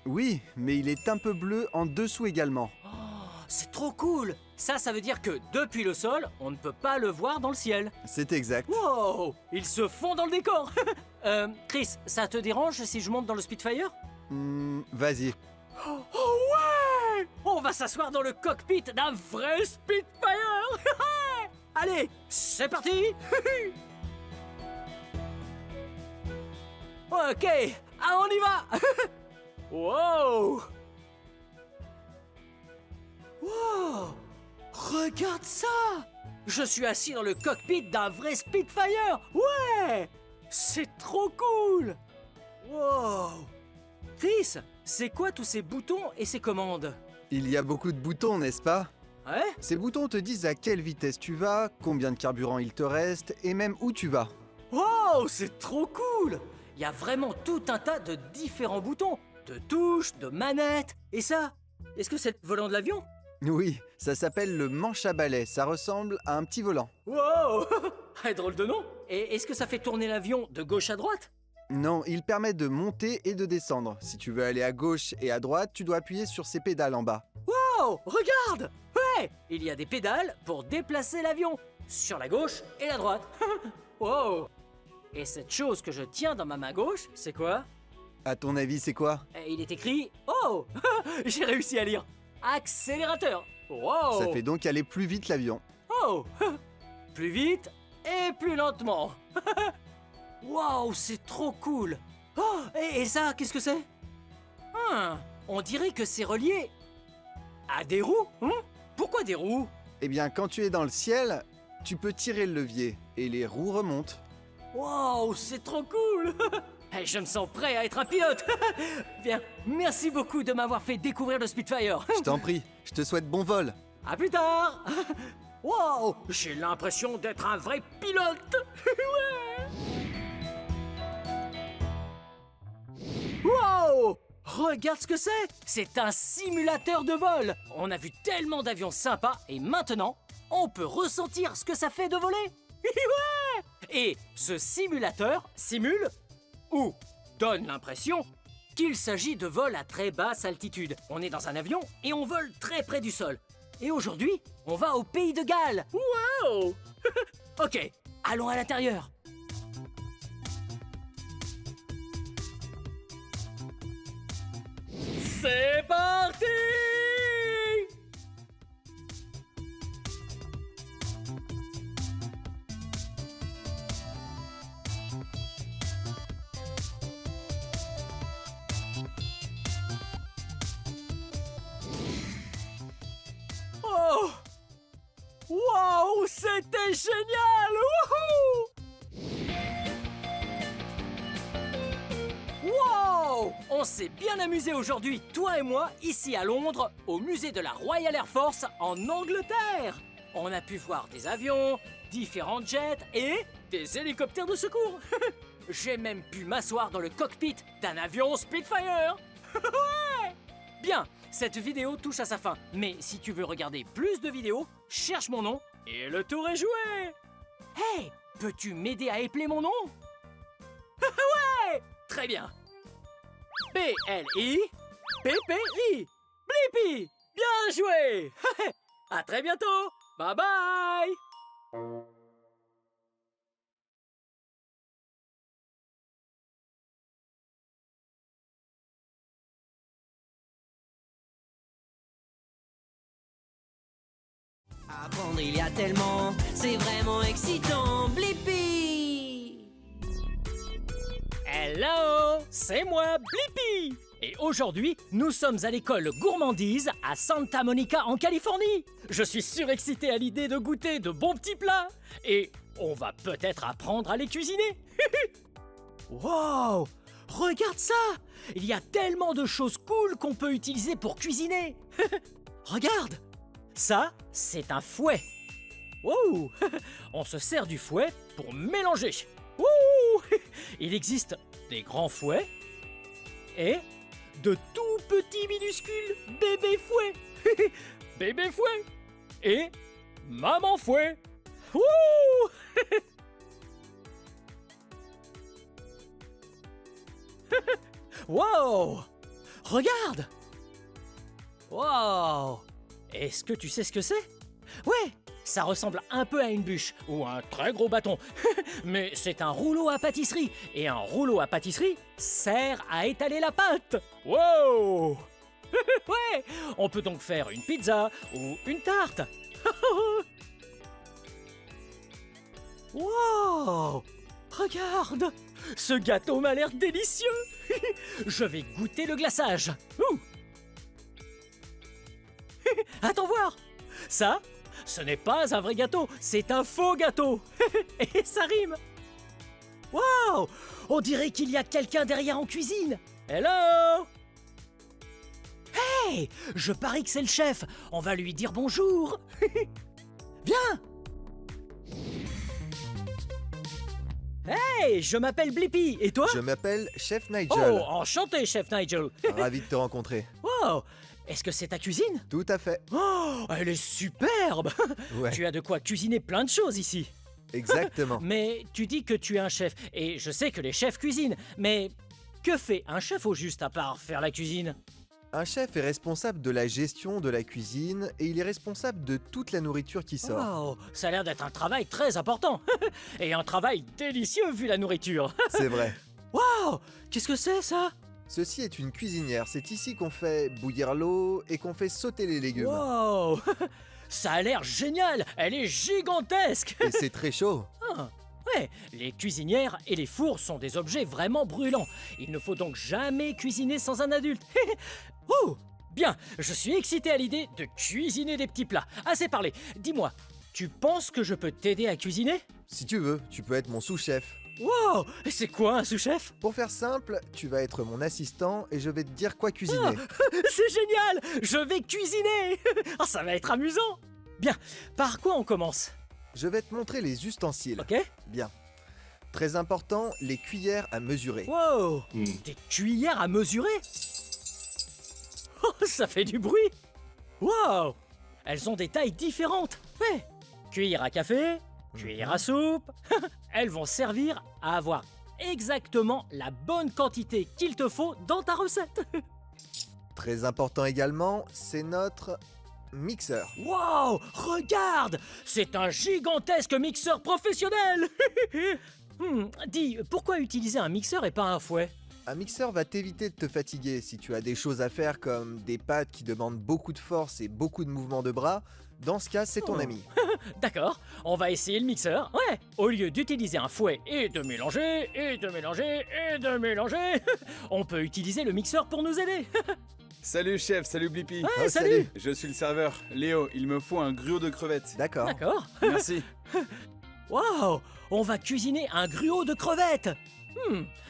Oui, mais il est un peu bleu en dessous également. C'est trop cool. Ça veut dire que depuis le sol, on ne peut pas le voir dans le ciel. C'est exact. Wow, ils se fond dans le décor. Chris, ça te dérange si je monte dans le Spitfire? Vas-y. Oh ouais! On va s'asseoir dans le cockpit d'un vrai Spitfire. Allez, c'est parti. Ok, on y va. Wow! Wow! Regarde ça! Je suis assis dans le cockpit d'un vrai Spitfire! Ouais! C'est trop cool! Wow! Chris, c'est quoi tous ces boutons et ces commandes? Il y a beaucoup de boutons, n'est-ce pas? Ouais? Ces boutons te disent à quelle vitesse tu vas, combien de carburant il te reste et même où tu vas. Wow, c'est trop cool! Il y a vraiment tout un tas de différents boutons, de touches, de manettes. Et ça, est-ce que c'est le volant de l'avion? Oui, ça s'appelle le manche à balai, ça ressemble à un petit volant. Wow! Drôle de nom! Et est-ce que ça fait tourner l'avion de gauche à droite? Non, il permet de monter et de descendre. Si tu veux aller à gauche et à droite, tu dois appuyer sur ces pédales en bas. Wow! Regarde! Ouais! Il y a des pédales pour déplacer l'avion, sur la gauche et la droite. Wow! Et cette chose que je tiens dans ma main gauche, c'est quoi? À ton avis, c'est quoi? Il est écrit... Oh! J'ai réussi à lire! Accélérateur! Wow! Ça fait donc aller plus vite l'avion. Oh! Plus vite et plus lentement. Wow! Waouh, c'est trop cool. Oh, et ça, qu'est-ce que c'est? On dirait que c'est relié à des roues. Pourquoi des roues? Eh bien, quand tu es dans le ciel, tu peux tirer le levier et les roues remontent. Waouh, c'est trop cool. Hey, je me sens prêt à être un pilote. Bien, merci beaucoup de m'avoir fait découvrir le Spitfire. Je t'en prie, je te souhaite bon vol. À plus tard. Waouh, j'ai l'impression d'être un vrai pilote. Ouais. Wow! Regarde ce que c'est! C'est un simulateur de vol! On a vu tellement d'avions sympas et maintenant, on peut ressentir ce que ça fait de voler! Ouais! Et ce simulateur simule ou donne l'impression qu'il s'agit de vol à très basse altitude. On est dans un avion et on vole très près du sol. Et aujourd'hui, on va au pays de Galles! Wow! Ok, allons à l'intérieur! C'est parti! Oh! Waouh! C'était génial! Wouhou! Wow! On s'est bien amusé aujourd'hui, toi et moi, ici à Londres, au musée de la Royal Air Force en Angleterre. On a pu voir des avions, différents jets et des hélicoptères de secours. J'ai même pu m'asseoir dans le cockpit d'un avion Spitfire. Ouais! Bien, cette vidéo touche à sa fin. Mais si tu veux regarder plus de vidéos, cherche mon nom et le tour est joué. Hey, peux-tu m'aider à épeler mon nom? Ouais! Très bien. P-L-I, P-P-I, Blippi. Bien joué. À très bientôt. Bye bye. Apprendre il y a tellement, c'est vraiment excitant, Blippi! Hello, c'est moi, Blippi. Et aujourd'hui, nous sommes à l'école gourmandise à Santa Monica en Californie. Je suis surexcité à l'idée de goûter de bons petits plats. Et on va peut-être apprendre à les cuisiner. Wow! Regarde ça! Il y a tellement de choses cool qu'on peut utiliser pour cuisiner. Regarde! Ça, c'est un fouet. Wow! On se sert du fouet pour mélanger. Ouh! Il existe des grands fouets et de tout petits minuscules bébés fouets. Bébé fouet et maman fouet. Ouh! Wow! Regarde! Wow! Est-ce que tu sais ce que c'est? Ouais, ça ressemble un peu à une bûche ou un très gros bâton. Mais c'est un rouleau à pâtisserie. Et un rouleau à pâtisserie sert à étaler la pâte. Wow! Ouais, on peut donc faire une pizza ou une tarte. Wow! Regarde! Ce gâteau m'a l'air délicieux. Je vais goûter le glaçage. Ouh. Attends voir. Ça, ce n'est pas un vrai gâteau, c'est un faux gâteau. Et ça rime. Wow! On dirait qu'il y a quelqu'un derrière en cuisine. Hello! Hey! Je parie que c'est le chef. On va lui dire bonjour. Viens! Hey! Je m'appelle Blippi. Et toi? Je m'appelle Chef Nigel. Oh, enchanté, chef Nigel. Ravi de te rencontrer. Wow! Est-ce que c'est ta cuisine? Tout à fait. Oh, elle est superbe. Ouais. Tu as de quoi cuisiner plein de choses ici. Exactement. Mais tu dis que tu es un chef, et je sais que les chefs cuisinent, mais que fait un chef au juste à part faire la cuisine? Un chef est responsable de la gestion de la cuisine et il est responsable de toute la nourriture qui sort. Oh, ça a l'air d'être un travail très important. Et un travail délicieux vu la nourriture. C'est vrai. Wow! Qu'est-ce que c'est ça? Ceci est une cuisinière. C'est ici qu'on fait bouillir l'eau et qu'on fait sauter les légumes. Wow! Ça a l'air génial! Elle est gigantesque! Et c'est très chaud. Ah, Ouais, les cuisinières et les fours sont des objets vraiment brûlants. Il ne faut donc jamais cuisiner sans un adulte. Oh, bien, je suis excité à l'idée de cuisiner des petits plats. Assez parlé, dis-moi, tu penses que je peux t'aider à cuisiner? Si tu veux, tu peux être mon sous-chef. Wow, c'est quoi un sous-chef? Pour faire simple, tu vas être mon assistant et je vais te dire quoi cuisiner. C'est génial! Je vais cuisiner! Ah, ça va être amusant! Bien, par quoi on commence? Je vais te montrer les ustensiles. Ok? Bien. Très important, les cuillères à mesurer. Wow! Des cuillères à mesurer? Oh, ça fait du bruit! Wow! Elles ont des tailles différentes. Ouais. Cuillère à café, cuillère à soupe. Elles vont servir à avoir exactement la bonne quantité qu'il te faut dans ta recette. Très important également, c'est notre mixeur. Wow! Regarde! C'est un gigantesque mixeur professionnel! Dis, pourquoi utiliser un mixeur et pas un fouet? Un mixeur va t'éviter de te fatiguer si tu as des choses à faire comme des pâtes qui demandent beaucoup de force et beaucoup de mouvements de bras. Dans ce cas, c'est ton ami. D'accord, on va essayer le mixeur. Ouais, au lieu d'utiliser un fouet et de mélanger, on peut utiliser le mixeur pour nous aider. Salut chef, salut Blippi. Ouais, salut. Je suis le serveur, Léo, il me faut un gruau de crevettes. D'accord. D'accord. Merci. Wow, on va cuisiner un gruau de crevettes.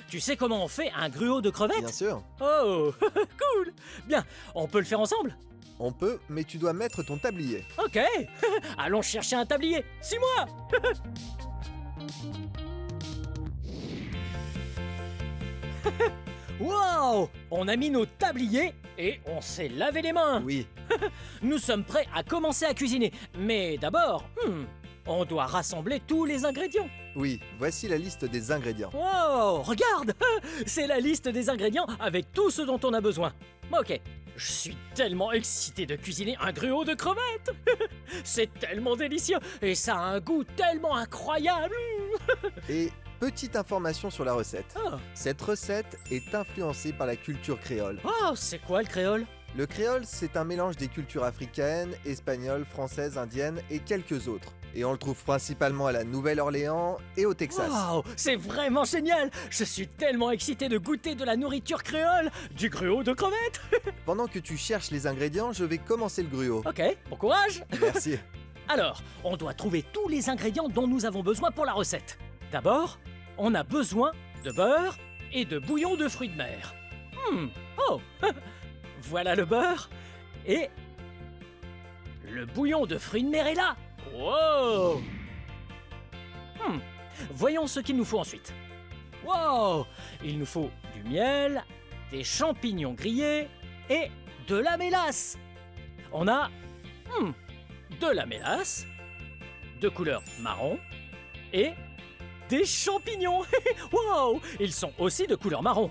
Tu sais comment on fait un gruau de crevettes? Bien sûr. Oh, cool. Bien, on peut le faire ensemble? On peut, mais tu dois mettre ton tablier. Ok, allons chercher un tablier. Suis-moi. Wow, on a mis nos tabliers et on s'est lavé les mains. Oui. Nous sommes prêts à commencer à cuisiner. Mais d'abord, on doit rassembler tous les ingrédients. Oui, voici la liste des ingrédients. Wow, regarde, c'est la liste des ingrédients avec tout ce dont on a besoin. Ok, je suis tellement excité de cuisiner un gruau de crevettes. C'est tellement délicieux et ça a un goût tellement incroyable. Et petite information sur la recette. Oh, Cette recette est influencée par la culture créole. oh, c'est quoi le créole? Le créole, c'est un mélange des cultures africaines, espagnoles, françaises, indiennes et quelques autres. Et on le trouve principalement à la Nouvelle-Orléans et au Texas. Wow, c'est vraiment génial. Je suis tellement excité de goûter de la nourriture créole, du gruau de crevettes. Pendant que tu cherches les ingrédients, je vais commencer le gruau. Ok, bon courage. Merci. Alors, on doit trouver tous les ingrédients dont nous avons besoin pour la recette. D'abord, on a besoin de beurre et de bouillon de fruits de mer. Oh, voilà le beurre et le bouillon de fruits de mer est là. Wow. Voyons ce qu'il nous faut ensuite. Wow, il nous faut du miel, des champignons grillés et de la mélasse. On a de la mélasse, de couleur marron et des champignons. Wow, ils sont aussi de couleur marron.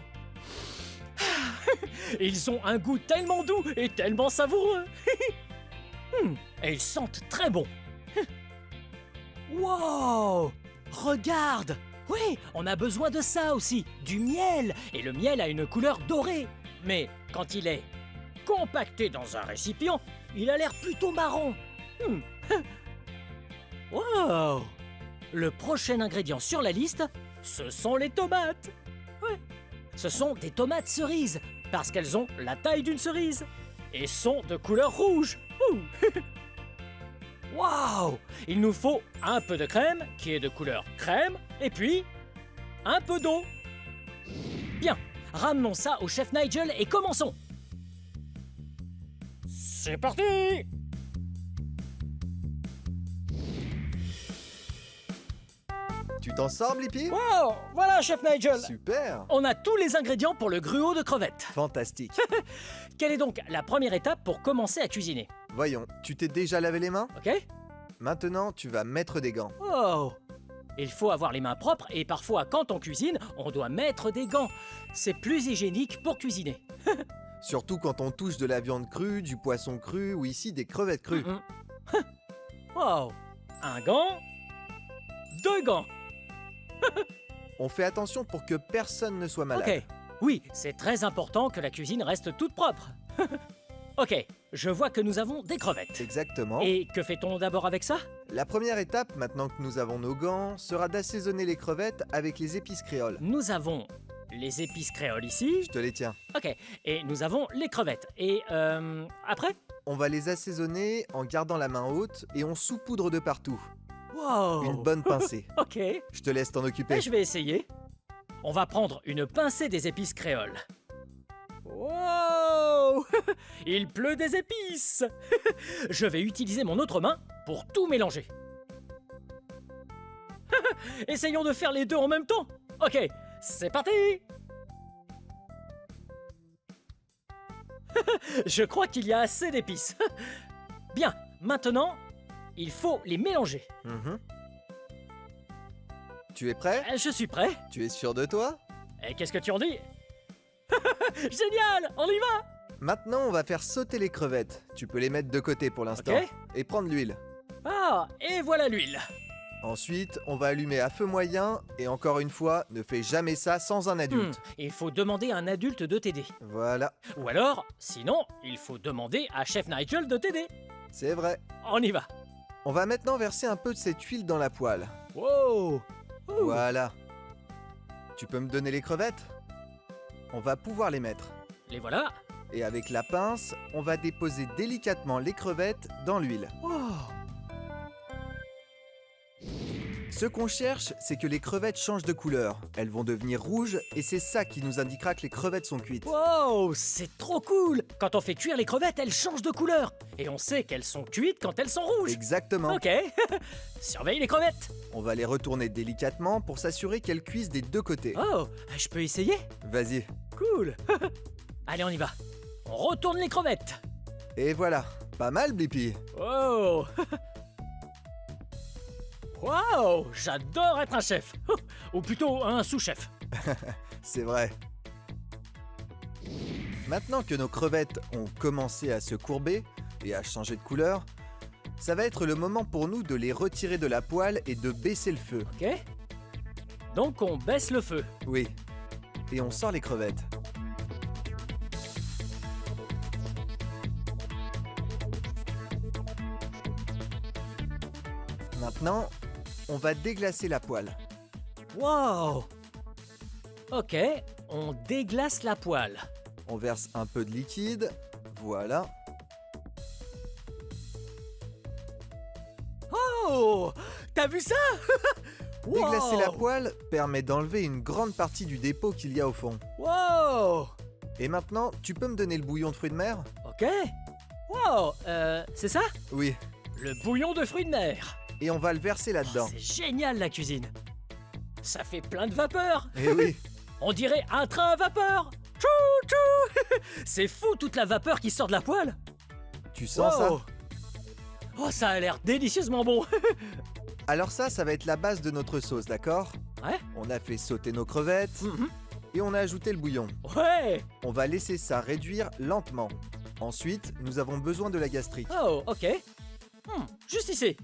Ils ont un goût tellement doux et tellement savoureux. Et ils sentent très bon. Wow, regarde. Oui, on a besoin de ça aussi, du miel. Et le miel a une couleur dorée. Mais quand il est compacté dans un récipient, il a l'air plutôt marron. Wow. Le prochain ingrédient sur la liste, ce sont les tomates. Ouais. Ce sont des tomates cerises, parce qu'elles ont la taille d'une cerise et sont de couleur rouge. Waouh! Il nous faut un peu de crème, qui est de couleur crème, et puis un peu d'eau. Bien, ramenons ça au chef Nigel et commençons. C'est parti! Tu t'en sors, Blippi? Wow! Voilà, chef Nigel! Super! On a tous les ingrédients pour le gruau de crevettes. Fantastique. Quelle est donc la première étape pour commencer à cuisiner? Voyons, tu t'es déjà lavé les mains? Ok? Maintenant, tu vas mettre des gants. Oh! Il faut avoir les mains propres et parfois, quand on cuisine, on doit mettre des gants. C'est plus hygiénique pour cuisiner. Surtout quand on touche de la viande crue, du poisson cru ou ici des crevettes crues. Wow! Un gant, deux gants. On fait attention pour que personne ne soit malade. Ok, oui, c'est très important que la cuisine reste toute propre. Ok, je vois que nous avons des crevettes. Exactement. Et que fait-on d'abord avec ça? La première étape, maintenant que nous avons nos gants, sera d'assaisonner les crevettes avec les épices créoles. Nous avons les épices créoles ici. Je te les tiens. Ok. Et nous avons les crevettes. Et après? On va les assaisonner en gardant la main haute et on saupoudre de partout. Wow. Une bonne pincée. Ok. Je te laisse t'en occuper. Je vais essayer. On va prendre une pincée des épices créoles. Wow. Il pleut des épices. Je vais utiliser mon autre main pour tout mélanger. Essayons de faire les deux en même temps. Ok, c'est parti. Je crois qu'il y a assez d'épices. Bien, maintenant, il faut les mélanger. Tu es prêt? Je suis prêt. Tu es sûr de toi? Et qu'est-ce que tu en dis? Génial, on y va. Maintenant, on va faire sauter les crevettes. Tu peux les mettre de côté pour l'instant. Ok. Et prendre l'huile. Ah, et voilà l'huile. Ensuite, on va allumer à feu moyen. Et encore une fois, ne fais jamais ça sans un adulte. Il faut demander à un adulte de t'aider. Voilà, Ou alors, sinon, il faut demander à Chef Nigel de t'aider. c'est vrai. On y va. On va maintenant verser un peu de cette huile dans la poêle. Wow. Voilà. Tu peux me donner les crevettes? On va pouvoir les mettre. Les voilà. Et avec la pince, on va déposer délicatement les crevettes dans l'huile. Ce qu'on cherche, c'est que les crevettes changent de couleur. Elles vont devenir rouges et c'est ça qui nous indiquera que les crevettes sont cuites. Wow, c'est trop cool. Quand on fait cuire les crevettes, elles changent de couleur. Et on sait qu'elles sont cuites quand elles sont rouges. Exactement. Ok. Surveille les crevettes. On va les retourner délicatement pour s'assurer qu'elles cuisent des deux côtés. Oh, je peux essayer? Vas-y. Cool. Allez, on y va. On retourne les crevettes. Et voilà. Pas mal, Blippi. Wow. Wow, j'adore être un chef. Ou plutôt un sous-chef. C'est vrai. Maintenant que nos crevettes ont commencé à se courber et à changer de couleur, ça va être le moment pour nous de les retirer de la poêle et de baisser le feu. Ok. Donc on baisse le feu. Oui. Et on sort les crevettes. Maintenant, on va déglacer la poêle. Wow. Ok, on déglace la poêle. On verse un peu de liquide. Voilà. Oh, t'as vu ça? Déglacer la Wow. poêle permet d'enlever une grande partie du dépôt qu'il y a au fond. Wow. Et maintenant, tu peux me donner le bouillon de fruits de mer? Ok. Wow, c'est ça? Oui. Le bouillon de fruits de mer. Et on va le verser là-dedans. C'est génial la cuisine. Ça fait plein de vapeur. Eh oui. On dirait un train à vapeur. Tchou, tchou. C'est fou toute la vapeur qui sort de la poêle. Tu sens ça? Oh, ça a l'air délicieusement bon. Alors ça va être la base de notre sauce, d'accord? Ouais. On a fait sauter nos crevettes et on a ajouté le bouillon. Ouais. On va laisser ça réduire lentement. Ensuite, nous avons besoin de la gastrique. Oh, ok. Juste ici.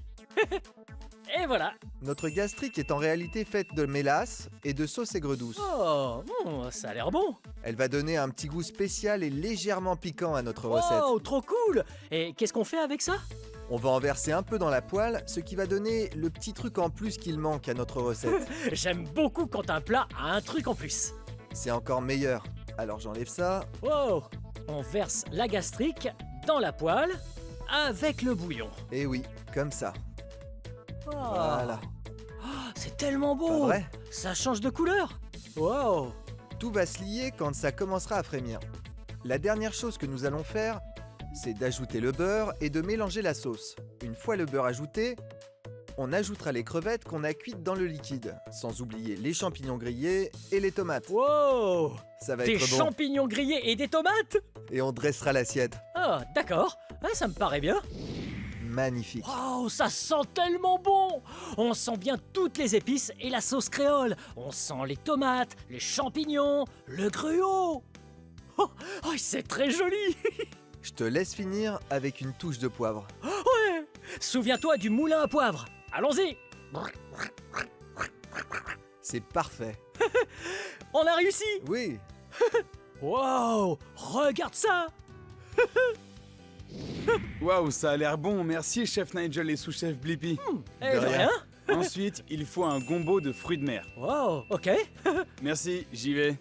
Et voilà. Notre gastrique est en réalité faite de mélasse et de sauce aigre douce. Oh, ça a l'air bon. Elle va donner un petit goût spécial et légèrement piquant à notre recette. Oh, trop cool. Et qu'est-ce qu'on fait avec ça? On va en verser un peu dans la poêle, ce qui va donner le petit truc en plus qu'il manque à notre recette. J'aime beaucoup quand un plat a un truc en plus. C'est encore meilleur. Alors j'enlève ça. Wow. On verse la gastrique dans la poêle avec le bouillon. Et oui, comme ça. Oh. Voilà. C'est tellement Pas beau. vrai? Ça change de couleur. Wow. Tout va se lier quand ça commencera à frémir. La dernière chose que nous allons faire, c'est d'ajouter le beurre et de mélanger la sauce. Une fois le beurre ajouté, on ajoutera les crevettes qu'on a cuites dans le liquide, sans oublier les champignons grillés et les tomates. Wow. Ça va Des être bon. champignons grillés et des tomates? Et on dressera l'assiette. Ah, d'accord. Ouais, ça me paraît bien. Magnifique. Oh, ça sent tellement bon. On sent bien toutes les épices et la sauce créole. On sent les tomates, les champignons, le gruau. Oh, c'est très joli. Je te laisse finir avec une touche de poivre. Ouais. Souviens-toi du moulin à poivre. Allons-y. C'est parfait. On a réussi. Oui. Wow, regarde ça. Waouh, ça a l'air bon. Merci, chef Nigel et sous-chef Blippi. Eh, de rien. Ensuite, il faut un gombo de fruits de mer. Wow, ok. Merci, j'y vais.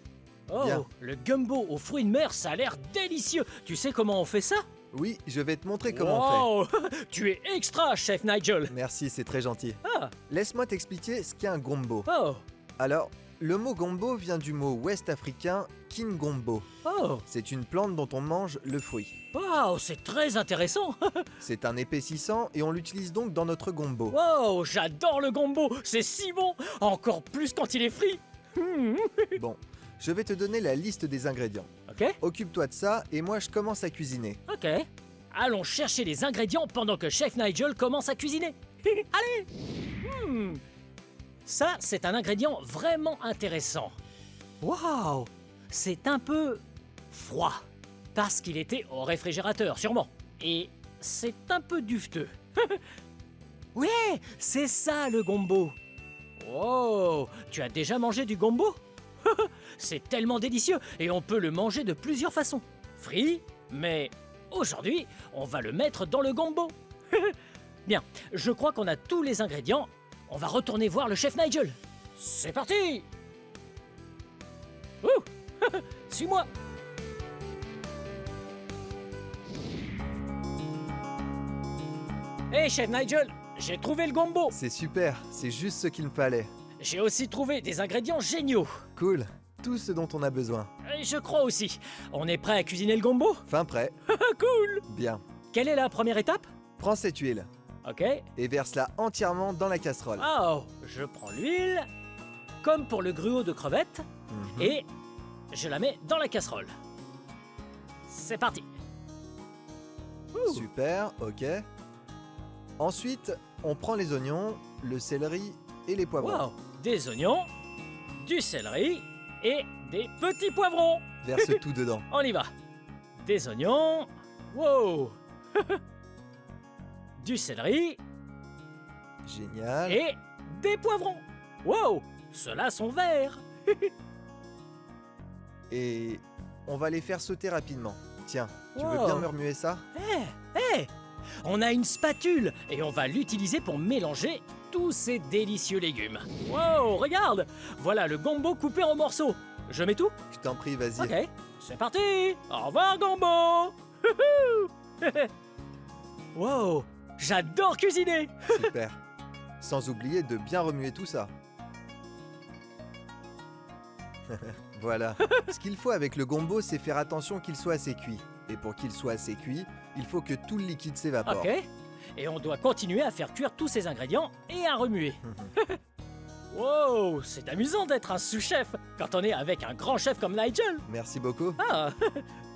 Oh, Bien. le gumbo aux fruits de mer, ça a l'air délicieux. Tu sais comment on fait ça? Oui, je vais te montrer comment on fait. Wow, tu es extra, chef Nigel. Merci, c'est très gentil. Ah, Laisse-moi t'expliquer ce qu'est un gombo. oh, Alors, le mot gombo vient du mot ouest africain kingombo. oh. C'est une plante dont on mange le fruit. Wow, c'est très intéressant. C'est un épaississant et on l'utilise donc dans notre gombo. Wow, j'adore le gombo. C'est si bon. Encore plus quand il est frit. Bon, je vais te donner la liste des ingrédients. Ok, Occupe-toi de ça et moi je commence à cuisiner. ok. Allons chercher les ingrédients pendant que chef Nigel commence à cuisiner. Allez. Ça, c'est un ingrédient vraiment intéressant. Waouh, c'est un peu froid. Parce qu'il était au réfrigérateur, sûrement. Et c'est un peu dufteux. Ouais, c'est ça le gombo. Oh, tu as déjà mangé du gombo? C'est tellement délicieux et on peut le manger de plusieurs façons. Frit, mais aujourd'hui, on va le mettre dans le gombo. Bien, je crois qu'on a tous les ingrédients. On va retourner voir le chef Nigel. C'est parti! Ouh! Suis-moi! Hé, chef Nigel, j'ai trouvé le gombo. C'est super, c'est juste ce qu'il me fallait. J'ai aussi trouvé des ingrédients géniaux. Cool, tout ce dont on a besoin. Et je crois aussi. On est prêt à cuisiner le gombo? Fin prêt. Cool! Bien. Quelle est la première étape? Prends cette huile Ok. et verse-la entièrement dans la casserole. Oh, je prends l'huile, comme pour le gruau de crevettes, Mhm. et je la mets dans la casserole. C'est parti. Ouh. Super, ok. Ensuite, on prend les oignons, le céleri et les poivrons. Wow, des oignons, du céleri et des petits poivrons. Verse tout dedans. On y va. Des oignons, wow. Du céleri Génial. et des poivrons. Wow, ceux-là sont verts. Et on va les faire sauter rapidement. Tiens, tu veux Wow. bien me remuer ça? Hé, on a une spatule et on va l'utiliser pour mélanger tous ces délicieux légumes. Wow, regarde, voilà le gombo coupé en morceaux. Je mets tout? Je t'en prie, vas-y. Ok, c'est parti. Au revoir, gombo. Wow, j'adore cuisiner. Super. Sans oublier de bien remuer tout ça. Voilà. Ce qu'il faut avec le gombo, c'est faire attention qu'il soit assez cuit. Et pour qu'il soit assez cuit, il faut que tout le liquide s'évapore. Ok, et on doit continuer à faire cuire tous ces ingrédients et à remuer. Wow, c'est amusant d'être un sous-chef quand on est avec un grand chef comme Nigel. Merci beaucoup. Ah,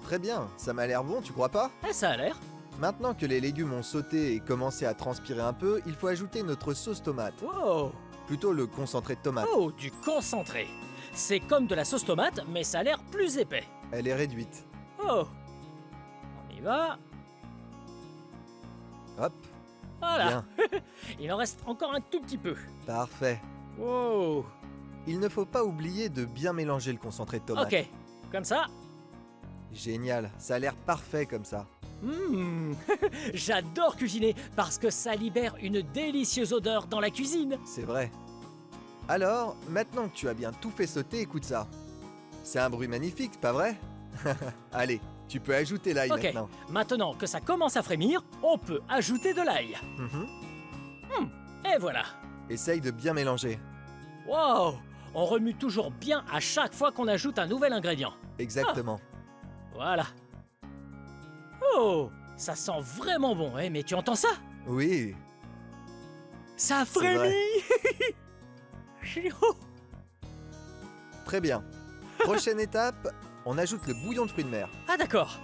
Très bien, ça m'a l'air bon, tu crois pas? ça a l'air. Maintenant que les légumes ont sauté et commencé à transpirer un peu, il faut ajouter notre sauce tomate. Wow. Plutôt le concentré de tomate. Oh, du concentré. C'est comme de la sauce tomate, mais ça a l'air plus épais. Elle est réduite. Oh. On y va. Hop, Voilà. bien. Il en reste encore un tout petit peu. Parfait. Wow. Il ne faut pas oublier de bien mélanger le concentré de tomate. Ok. Comme ça. Génial, ça a l'air parfait comme ça. J'adore cuisiner parce que ça libère une délicieuse odeur dans la cuisine. C'est vrai. Alors, maintenant que tu as bien tout fait sauter, écoute ça. C'est un bruit magnifique, pas vrai? Allez, tu peux ajouter l'ail Ok. maintenant. Maintenant que ça commence à frémir, on peut ajouter de l'ail. Mhm. Et voilà. Essaye de bien mélanger. Wow. On remue toujours bien à chaque fois qu'on ajoute un nouvel ingrédient. Exactement. Voilà. Oh, ça sent vraiment bon, hein, mais tu entends ça? Oui, Ça C'est vrai. frémit. Oh. très bien. Prochaine étape, on ajoute le bouillon de fruits de mer. Ah d'accord.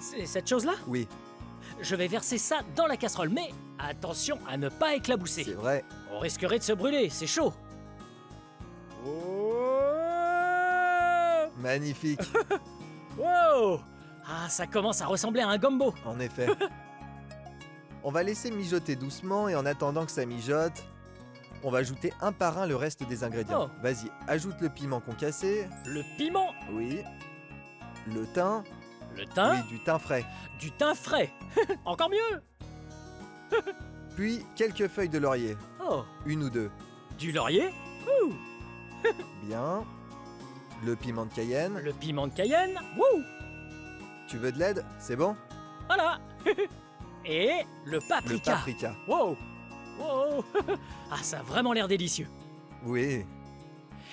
C'est cette chose-là? Oui, Je vais verser ça dans la casserole, mais attention à ne pas éclabousser. c'est vrai. On risquerait de se brûler, c'est chaud. Oh. Magnifique, Wow. Ah, ça commence à ressembler à un gombo. en effet. On va laisser mijoter doucement et en attendant que ça mijote, on va ajouter un par un le reste des ingrédients. Oh. Vas-y, ajoute le piment concassé. Le piment. Oui. Le thym. Le thym, Oui, du thym frais. du thym frais. Encore mieux. Puis quelques feuilles de laurier, Oh, une ou deux. du laurier. Ouh, Bien. Le piment de Cayenne. le piment de Cayenne. Wouh, Tu veux de l'aide? C'est bon? voilà. Et le Le paprika. paprika. Wow, wow. Ah, ça a vraiment l'air délicieux. Oui.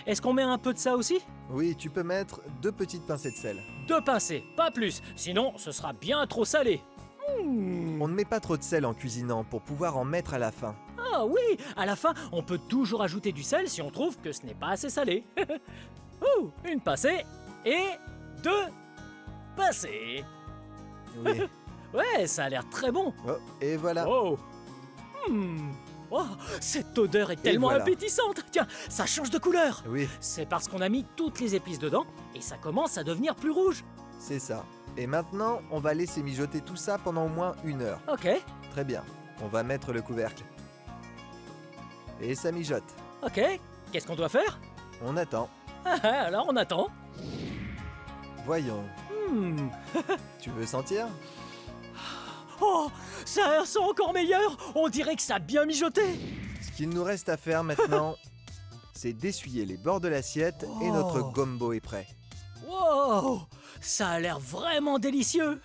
Est-ce qu'on met un peu de ça aussi? Oui, tu peux mettre 2 petites pincées de sel. 2 pincées, pas plus. Sinon, ce sera bien trop salé. On ne met pas trop de sel en cuisinant pour pouvoir en mettre à la fin. Ah oui, à la fin, on peut toujours ajouter du sel si on trouve que ce n'est pas assez salé. Ouh, une pincée et 2 pincées. Oui. Ouais, ça a l'air très bon. Oh, et voilà. Oh. Oh, cette odeur est tellement voilà. appétissante. Tiens, ça change de couleur. Oui, C'est parce qu'on a mis toutes les épices dedans et ça commence à devenir plus rouge. c'est ça. Et maintenant, on va laisser mijoter tout ça pendant au moins 1 heure. Ok, Très bien. On va mettre le couvercle. Et ça mijote. ok. Qu'est-ce qu'on doit faire? On attend. Alors on attend. Voyons. Hmm. Tu veux sentir? Oh, ça sent encore meilleur. On dirait que ça a bien mijoté. Ce qu'il nous reste à faire maintenant, c'est d'essuyer les bords de l'assiette et Oh. notre gombo est prêt. Wow, ça a l'air vraiment délicieux.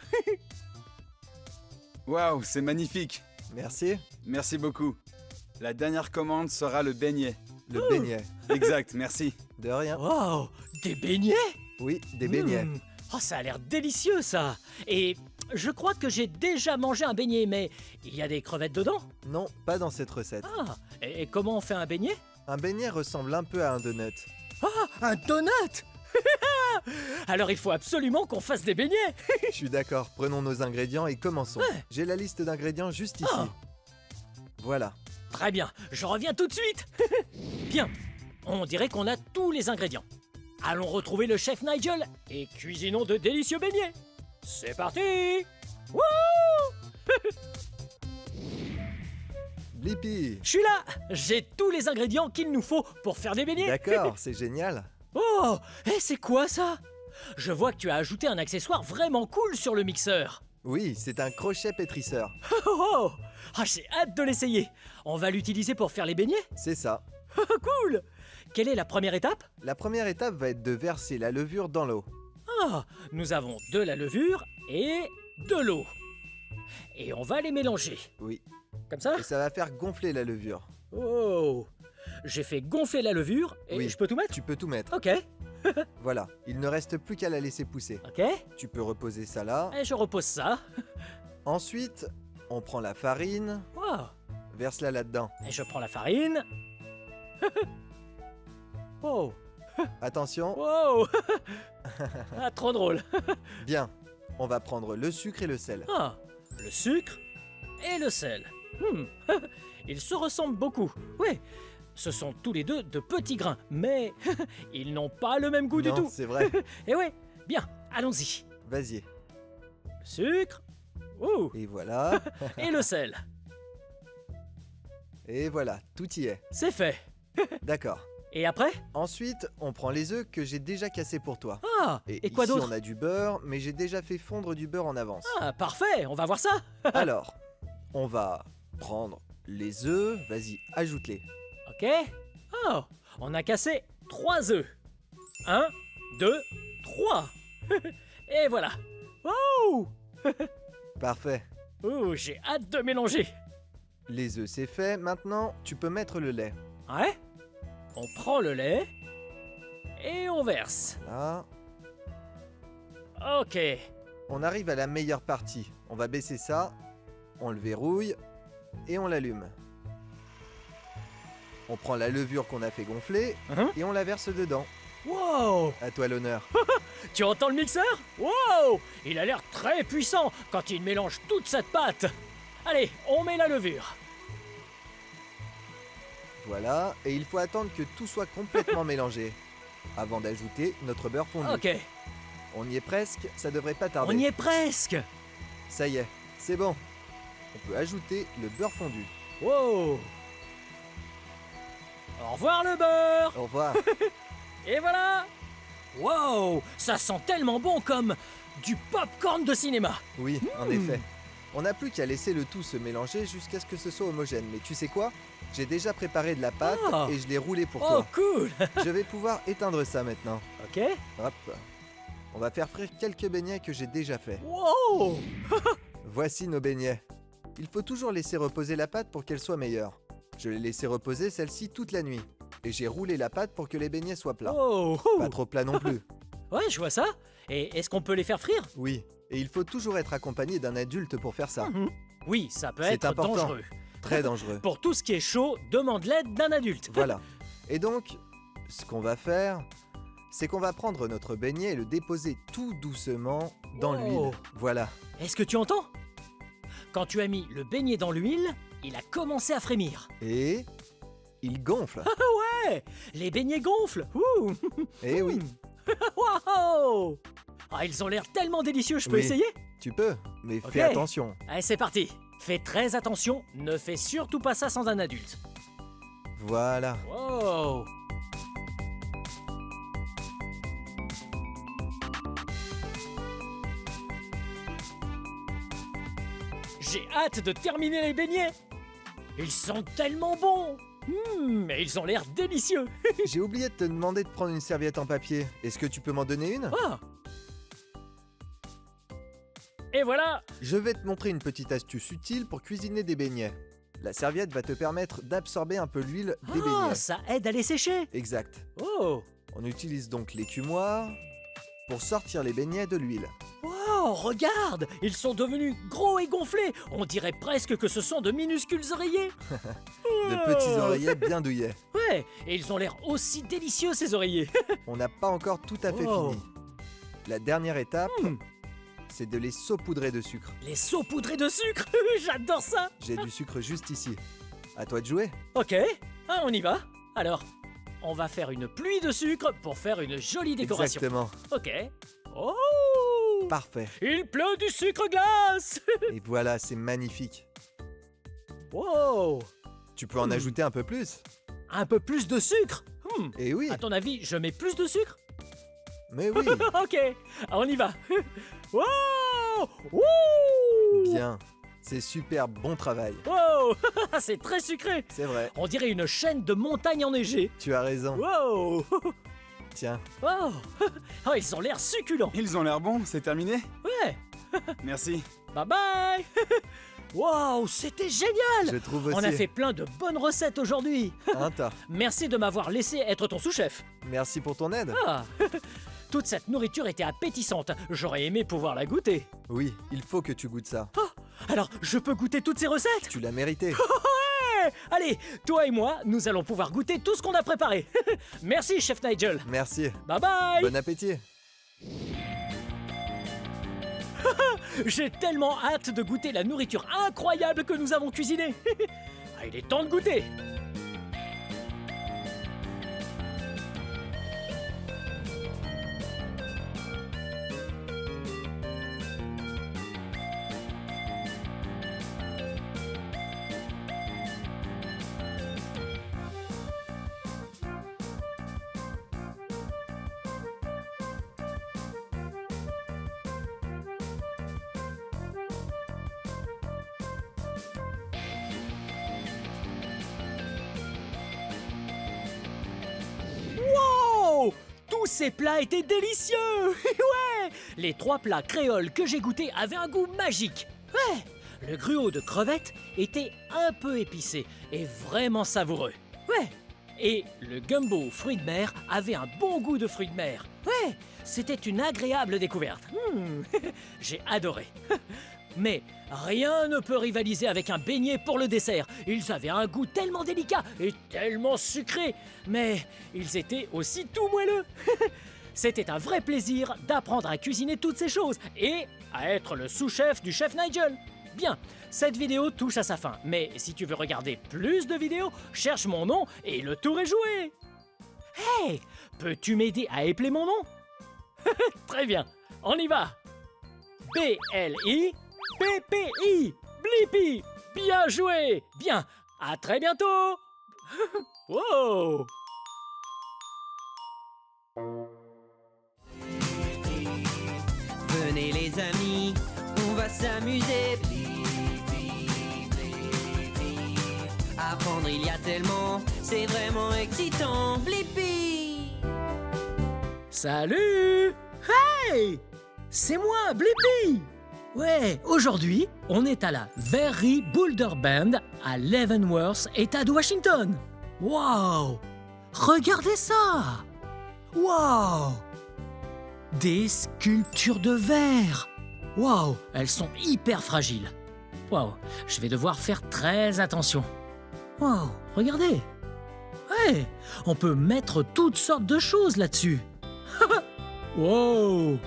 Waouh, c'est magnifique. Merci. Merci beaucoup. La dernière commande sera le beignet. Le beignet. Exact, merci. De rien. Wow, des beignets? Oui, des beignets. Oh, ça a l'air délicieux ça. Et je crois que j'ai déjà mangé un beignet, mais il y a des crevettes dedans. Non, pas dans cette recette. Ah, et comment on fait un beignet? Un beignet ressemble un peu à un donut. Ah, un donut. Alors il faut absolument qu'on fasse des beignets. Je suis d'accord, prenons nos ingrédients et commençons. Ouais. J'ai la liste d'ingrédients juste ici. Ah. Voilà. Très bien, je reviens tout de suite. Bien, on dirait qu'on a tous les ingrédients. Allons retrouver le chef Nigel et cuisinons de délicieux beignets. C'est parti. Wouh! Blippi. Je suis là. J'ai tous les ingrédients qu'il nous faut pour faire des beignets. D'accord, c'est génial. Oh, c'est quoi ça? Je vois que tu as ajouté un accessoire vraiment cool sur le mixeur. Oui, c'est un crochet pétrisseur. Oh, ah, j'ai hâte de l'essayer. On va l'utiliser pour faire les beignets? C'est ça. Cool. Quelle est la première étape? La première étape va être de verser la levure dans l'eau. Ah, nous avons de la levure et de l'eau. Et on va les mélanger. Oui. Comme ça? Et ça va faire gonfler la levure. Oh, j'ai fait gonfler la levure et Oui. je peux tout mettre? Tu peux tout mettre. Ok, Voilà. Il ne reste plus qu'à la laisser pousser. ok. Tu peux reposer ça là. Et je repose ça. Ensuite, on prend la farine, Wow. verse-la là-dedans. Et je prends la farine. Oh, Attention. wow. Ah, trop drôle. Bien. On va prendre le sucre et le sel. Ah, le sucre et le sel. Ils se ressemblent beaucoup. Ouais, ce sont tous les deux de petits grains, mais ils n'ont pas le même goût du Non, tout. c'est vrai. Et ouais, bien, allons-y. Vas-y. Le sucre, ouh, Et voilà. et le sel. Et voilà, tout y est. C'est fait. D'accord. Et après? Ensuite, on prend les œufs que j'ai déjà cassés pour toi. Ah, et quoi ici, d'autre? on a du beurre, mais j'ai déjà fait fondre du beurre en avance. Ah, parfait, on va voir ça. Alors, on va prendre les œufs. Vas-y, ajoute-les. Ok. Oh, on a cassé 3 œufs. 1, 2, 3. Et voilà. Wow. Parfait. Ouh, j'ai hâte de mélanger. Les œufs, c'est fait. Maintenant, tu peux mettre le lait. Ouais. On prend le lait et on verse. Là. Ok. On arrive à la meilleure partie. On va baisser ça, on le verrouille et on l'allume. On prend la levure qu'on a fait gonfler et on la verse dedans. Wow. À toi l'honneur. Tu entends le mixeur? Wow. Il a l'air très puissant quand il mélange toute cette pâte. Allez, on met la levure. Voilà, et il faut attendre que tout soit complètement mélangé avant d'ajouter notre beurre fondu. Ok. On y est presque, ça devrait pas tarder. On y est presque. Ça y est, c'est bon. On peut ajouter le beurre fondu. Wow. Au revoir le beurre. Au revoir. Et voilà. Wow, ça sent tellement bon comme Du popcorn de cinéma. Oui, en effet. On n'a plus qu'à laisser le tout se mélanger jusqu'à ce que ce soit homogène. Mais tu sais quoi? J'ai déjà préparé de la pâte Ah. et je l'ai roulée pour Oh, toi. cool. Je vais pouvoir éteindre ça maintenant. Ok. Hop. On va faire frire quelques beignets que j'ai déjà faits. Wow. Voici nos beignets. Il faut toujours laisser reposer la pâte pour qu'elle soit meilleure. Je l'ai laissé reposer celle-ci toute la nuit. Et j'ai roulé la pâte pour que les beignets soient plats. Oh. Pas trop plats non plus. Ouais, je vois ça. Et est-ce qu'on peut les faire frire? Oui. Et il faut toujours être accompagné d'un adulte pour faire ça. Mhm. Oui, ça peut C'est être important. dangereux. Très dangereux. Pour tout ce qui est chaud, demande l'aide d'un adulte. Voilà. Et donc, ce qu'on va faire, c'est qu'on va prendre notre beignet et le déposer tout doucement dans Wow. l'huile. Voilà. Est-ce que tu entends? Quand tu as mis le beignet dans l'huile, il a commencé à frémir. Et il gonfle. Ouais, les beignets gonflent. Ouh. Eh oui, Waouh. Ah, ils ont l'air tellement délicieux, je peux Oui. essayer? tu peux, mais Ok. fais attention. Allez, c'est parti. Fais très attention, ne fais surtout pas ça sans un adulte. Voilà. Wow. J'ai hâte de terminer les beignets. Ils sont tellement bons. Mais ils ont l'air délicieux. J'ai oublié de te demander de prendre une serviette en papier. Est-ce que tu peux m'en donner une? Ah. Et voilà. Je vais te montrer une petite astuce utile pour cuisiner des beignets. La serviette va te permettre d'absorber un peu l'huile des Ah, beignets. ça aide à les sécher. Exact. Oh. On utilise donc l'écumoire pour sortir les beignets de l'huile. Oh, regarde, ils sont devenus gros et gonflés. On dirait presque que ce sont de minuscules oreillers. De petits oreillers bien douillets. Ouais, et ils ont l'air aussi délicieux, ces oreillers. On n'a pas encore tout à fait Oh. fini. La dernière étape, Hmm. c'est de les saupoudrer de sucre. Les saupoudrés de sucre, j'adore ça. J'ai du sucre juste ici. À toi de jouer. Ok, ah, on y va. Alors, on va faire une pluie de sucre pour faire une jolie décoration. Exactement. Ok. Oh, Parfait. il pleut du sucre glace. Et voilà, c'est magnifique. Wow, Tu peux en ajouter un peu plus. un peu plus de sucre. Et oui, À ton avis, je mets plus de sucre? mais oui. Ok, on y va. Wow, Wouh. Bien. C'est super bon travail. Wow, c'est très sucré. C'est vrai. On dirait une chaîne de montagnes enneigées. Tu as raison. Wow. Tiens, Oh, oh, ils ont l'air succulents. Ils ont l'air bons, c'est terminé? Ouais, Merci. bye bye. Wow, c'était génial. je trouve aussi. On a fait plein de bonnes recettes aujourd'hui. Un tas. Merci de m'avoir laissé être ton sous-chef. Merci pour ton aide. Ah, toute cette nourriture était appétissante. J'aurais aimé pouvoir la goûter. Oui, il faut que tu goûtes ça. Alors, je peux goûter toutes ces recettes? Tu l'as mérité. Ouais. Allez, toi et moi, nous allons pouvoir goûter tout ce qu'on a préparé. Merci, chef Nigel. Merci. Bye bye. Bon appétit. J'ai tellement hâte de goûter la nourriture incroyable que nous avons cuisinée. Ah, il est temps de goûter. Wow! Tous ces plats étaient délicieux. Ouais! Les 3 plats créoles que j'ai goûtés avaient un goût magique. Ouais! Le gruau de crevettes était un peu épicé et vraiment savoureux. Ouais! Et le gumbo fruits de mer avait un bon goût de fruits de mer. Ouais! C'était une agréable découverte. J'ai adoré. Mais rien ne peut rivaliser avec un beignet pour le dessert. Ils avaient un goût tellement délicat et tellement sucré, mais ils étaient aussi tout moelleux. C'était un vrai plaisir d'apprendre à cuisiner toutes ces choses et à être le sous-chef du chef Nigel. Bien, cette vidéo touche à sa fin, mais si tu veux regarder plus de vidéos, cherche mon nom et le tour est joué. Hey, peux-tu m'aider à épeler mon nom? Très bien, on y va. B-L-I-P-P-I, Blippi. Bien joué. Bien, à très bientôt. Wow. Venez les amis, on va s'amuser. Apprendre il y a tellement, c'est vraiment excitant. Blippi. Salut! Hey! C'est moi, Blippi! Ouais, aujourd'hui, on est à la Very Boulder Band à Leavenworth, État de Washington. Wow! Regardez ça! Wow! Des sculptures de verre! Wow! Elles sont hyper fragiles. Wow! Je vais devoir faire très attention. Wow! Regardez! Ouais! On peut mettre toutes sortes de choses là-dessus. Wow!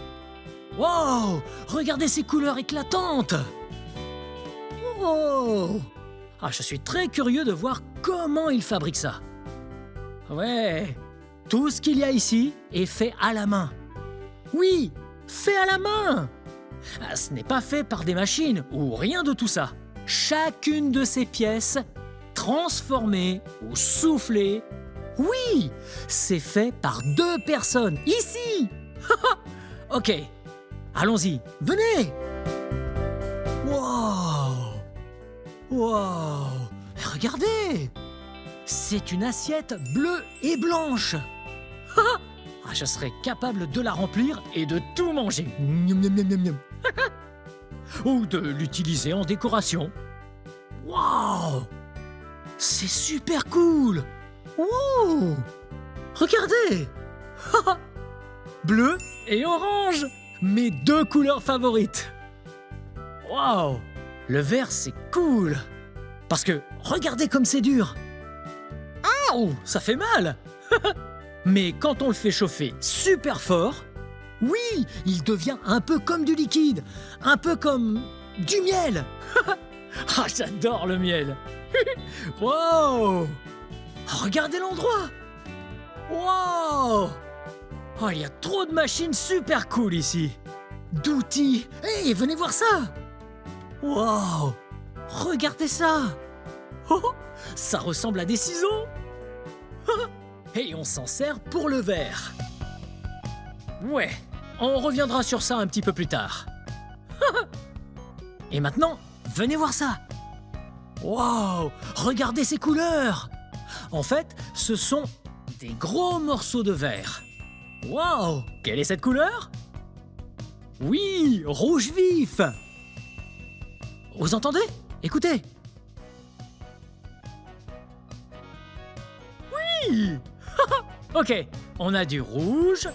Wow! Regardez ces couleurs éclatantes! Wow! Ah, je suis très curieux de voir comment ils fabriquent ça. Ouais! Tout ce qu'il y a ici est fait à la main. Oui! Fait à la main! Ah, ce n'est pas fait par des machines ou rien de tout ça. Chacune de ces pièces, transformée ou soufflée, oui! C'est fait par 2 personnes, ici! Ok, allons-y, venez! Wow! Wow! Regardez! C'est une assiette bleue et blanche! Ah, je serais capable de la remplir et de tout manger. Miam, miam, miam, miam, miam. Ou de l'utiliser en décoration. Wow! C'est super cool! Wow! Regardez! Bleu et orange, mes 2 couleurs favorites. Wow! Le vert, c'est cool. Parce que regardez comme c'est dur. Ouh, ça fait mal. Mais quand on le fait chauffer super fort, oui, il devient un peu comme du liquide, un peu comme du miel. Ah, j'adore le miel. Wow! Regardez l'endroit. Wow! Oh, il y a trop de machines super cool ici. D'outils. Hey, venez voir ça. Wow! Regardez ça. Oh, ça ressemble à des ciseaux. Et on s'en sert pour le verre. Ouais, on reviendra sur ça un petit peu plus tard. Et maintenant, venez voir ça. Wow! Regardez ces couleurs. En fait, ce sont des gros morceaux de verre. Wow! Quelle est cette couleur? Oui, rouge vif. Vous entendez? Écoutez. Oui! Ok, on a du rouge,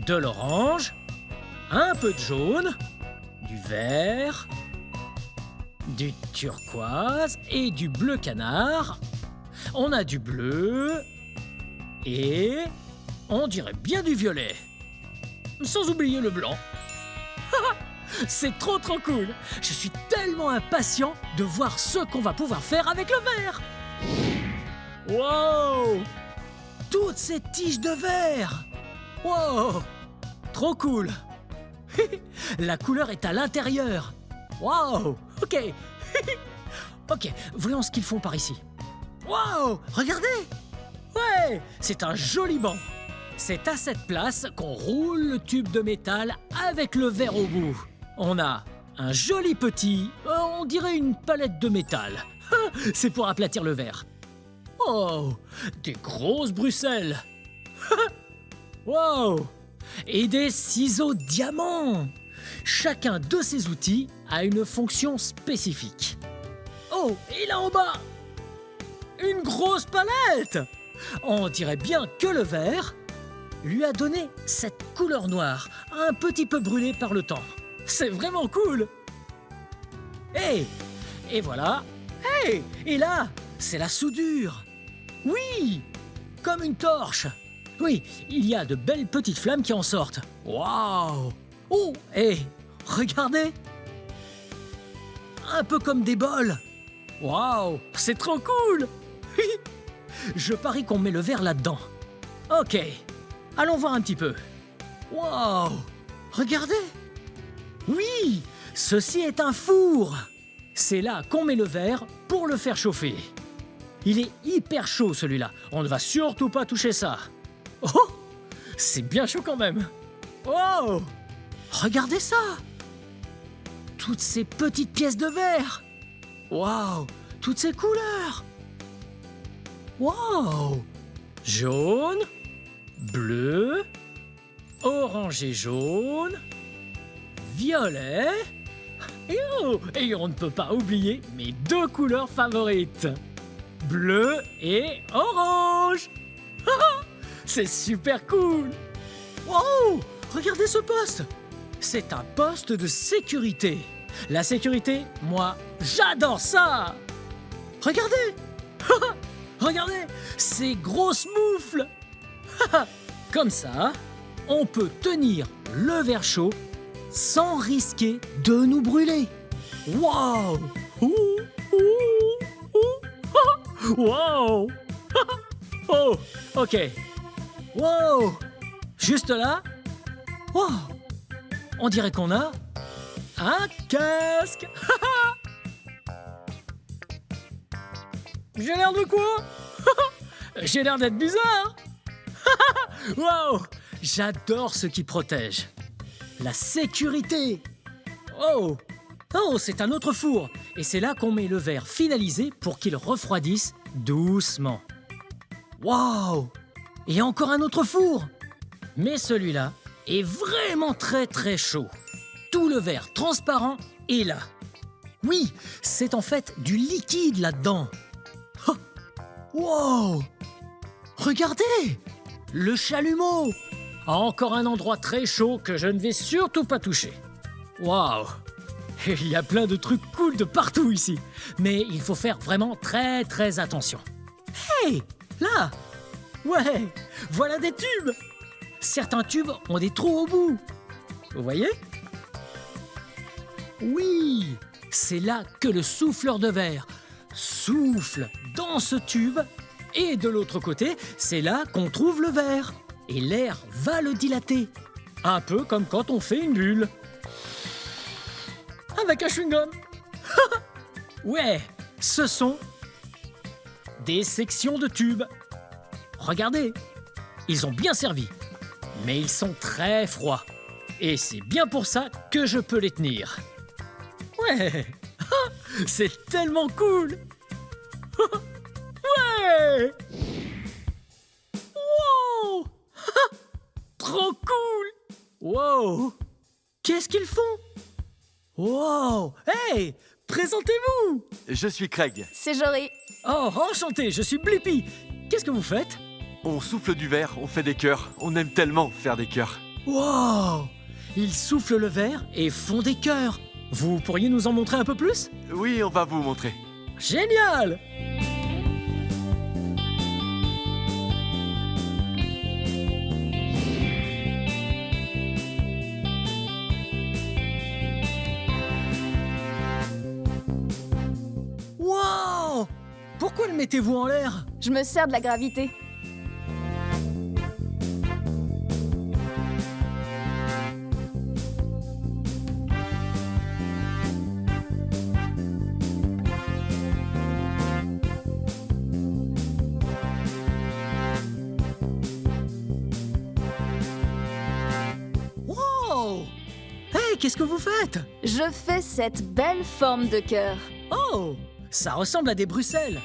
de l'orange, un peu de jaune, du vert, du turquoise et du bleu canard. On a du bleu et on dirait bien du violet. Sans oublier le blanc. C'est trop cool. Je suis tellement impatient de voir ce qu'on va pouvoir faire avec le verre. Wow! Toutes ces tiges de verre. Wow! Trop cool. La couleur est à l'intérieur. Wow! Ok. Ok, voyons ce qu'ils font par ici. Wow! Regardez! Ouais! C'est un joli banc. C'est à cette place qu'on roule le tube de métal avec le verre au bout. On a un joli petit, on dirait une palette de métal. C'est pour aplatir le verre. Oh! Des grosses Bruxelles. Wow! Et des ciseaux diamants. Chacun de ces outils a une fonction spécifique. Oh, et là en bas, une grosse palette. On dirait bien que le verre lui a donné cette couleur noire, un petit peu brûlée par le temps. C'est vraiment cool. Hey, et voilà. Hey, et là, c'est la soudure. Oui, comme une torche. Oui, il y a de belles petites flammes qui en sortent. Waouh! Oh, et regardez. Un peu comme des bols. Waouh, c'est trop cool. Je parie qu'on met le verre là-dedans. Ok, allons voir un petit peu. Waouh, regardez. Oui, ceci est un four. C'est là qu'on met le verre pour le faire chauffer. Il est hyper chaud celui-là. On ne va surtout pas toucher ça. Oh, c'est bien chaud quand même. Oh, Regardez ça! Toutes ces petites pièces de verre! Waouh! Toutes ces couleurs! Waouh! Jaune, bleu, orange et jaune, violet. Et on ne peut pas oublier mes 2 couleurs favorites. Bleu et orange. C'est super cool. Wow! Regardez ce poste. C'est un poste de sécurité. La sécurité, moi, j'adore ça. Regardez. Regardez ces grosses moufles. Comme ça, on peut tenir le verre chaud sans risquer de nous brûler. Waouh! Wow! Oh, ok. Wow! Juste là. Wow! On dirait qu'on a un casque. J'ai l'air de quoi? J'ai l'air d'être bizarre. Wow! J'adore ce qui protège. La sécurité. Oh! Oh, c'est un autre four. Et c'est là qu'on met le verre finalisé pour qu'il refroidisse doucement. Wow! Et encore un autre four. Mais celui-là est vraiment très très chaud. Tout le verre transparent est là. Oui, c'est en fait du liquide là-dedans. Oh. Wow! Regardez! Le chalumeau! Encore un endroit très chaud que je ne vais surtout pas toucher. Waouh! Il y a plein de trucs cool de partout ici. Mais il faut faire vraiment très très attention. Hey! Là! Ouais! Voilà des tubes! Certains tubes ont des trous au bout. Vous voyez? Oui! C'est là que le souffleur de verre souffle dans ce tube. Et de l'autre côté, c'est là qu'on trouve le verre. Et l'air va le dilater. Un peu comme quand on fait une bulle. Avec un chewing-gum. Ouais, ce sont des sections de tubes. Regardez, ils ont bien servi. Mais ils sont très froids. Et c'est bien pour ça que je peux les tenir. Ouais, c'est tellement cool. Ouais. Wow. Trop cool. Wow. Qu'est-ce qu'ils font? Wow. Hey, présentez-vous. Je suis Craig. C'est Jory. Oh, enchanté, je suis Blippi. Qu'est-ce que vous faites? On souffle du verre, on fait des cœurs. On aime tellement faire des cœurs. Wow. Ils soufflent le verre et font des cœurs. Vous pourriez nous en montrer un peu plus? Oui, on va vous montrer. Génial! Wow! Pourquoi le mettez-vous en l'air? Je me sers de la gravité. Wow! Hey, qu'est-ce que vous faites? Je fais cette belle forme de cœur. Oh! Ça ressemble à des Bruxelles.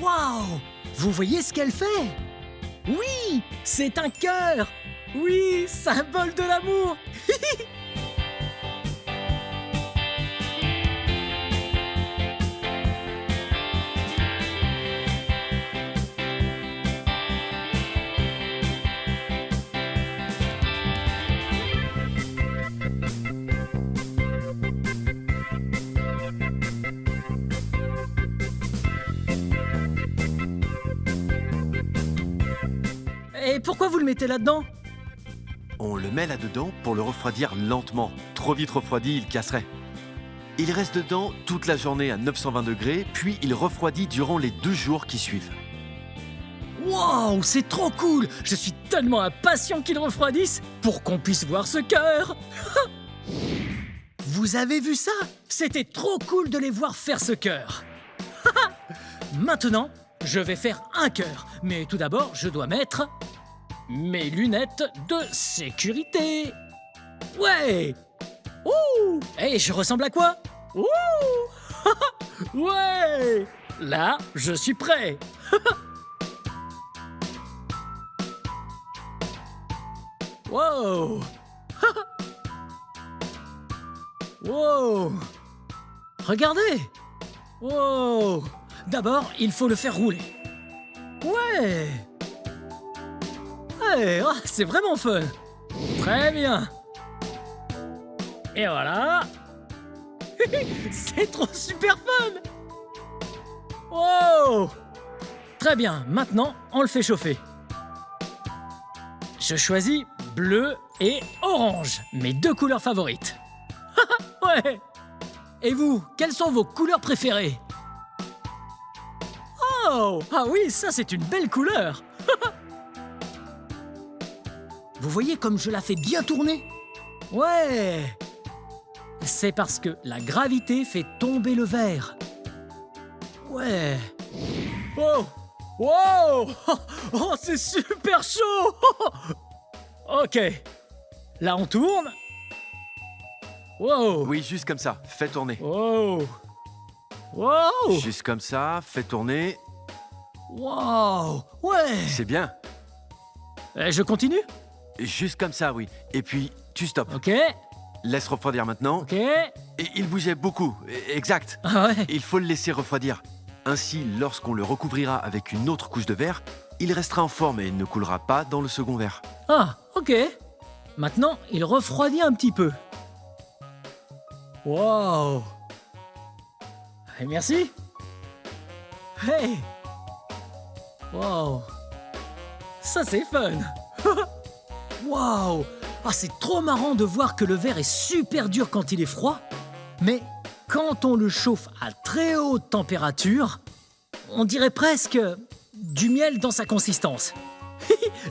Waouh! Vous voyez ce qu'elle fait? Oui! C'est un cœur! Oui! Symbole de l'amour! pourquoi vous le mettez là-dedans? On le met là-dedans pour le refroidir lentement. Trop vite refroidi, il casserait. Il reste dedans toute la journée à 920 degrés, puis il refroidit durant les 2 jours qui suivent. Waouh, c'est trop cool! Je suis tellement impatient qu'il refroidisse pour qu'on puisse voir ce cœur! Vous avez vu ça? C'était trop cool de les voir faire ce cœur! Maintenant, je vais faire un cœur, mais tout d'abord, je dois mettre mes lunettes de sécurité! Ouais! Ouh! Et je ressemble à quoi? Ouh! Ouais! Là, je suis prêt! Wow! Wow! Regardez! Wow! D'abord, il faut le faire rouler. Ouais! Ouais, oh, c'est vraiment fun! Très bien! Et voilà! C'est trop super fun! Wow! Très bien, maintenant, on le fait chauffer. Je choisis bleu et orange, mes 2 couleurs favorites. Ouais! Et vous, quelles sont vos couleurs préférées? Oh! Ah oui, ça c'est une belle couleur! Vous voyez comme je la fais bien tourner? Ouais! C'est parce que la gravité fait tomber le verre. Ouais! Oh! Wow! Oh, c'est super chaud! Ok. Là, on tourne. Wow! Oui, juste comme ça, fais tourner. Wow! Wow! Juste comme ça, fais tourner. Wow! Ouais! C'est bien. Je continue? Juste comme ça, oui. Et puis, tu stoppes. Ok. Laisse refroidir maintenant. Ok. Et il bougeait beaucoup. Exact. Ah ouais. Il faut le laisser refroidir. Ainsi, lorsqu'on le recouvrira avec une autre couche de verre, il restera en forme et ne coulera pas dans le second verre. Ah, ok. Maintenant, il refroidit un petit peu. Wow! Merci. Hey! Wow! Ça, c'est fun! Wow! Ah, c'est trop marrant de voir que le verre est super dur quand il est froid, mais quand on le chauffe à très haute température, on dirait presque du miel dans sa consistance.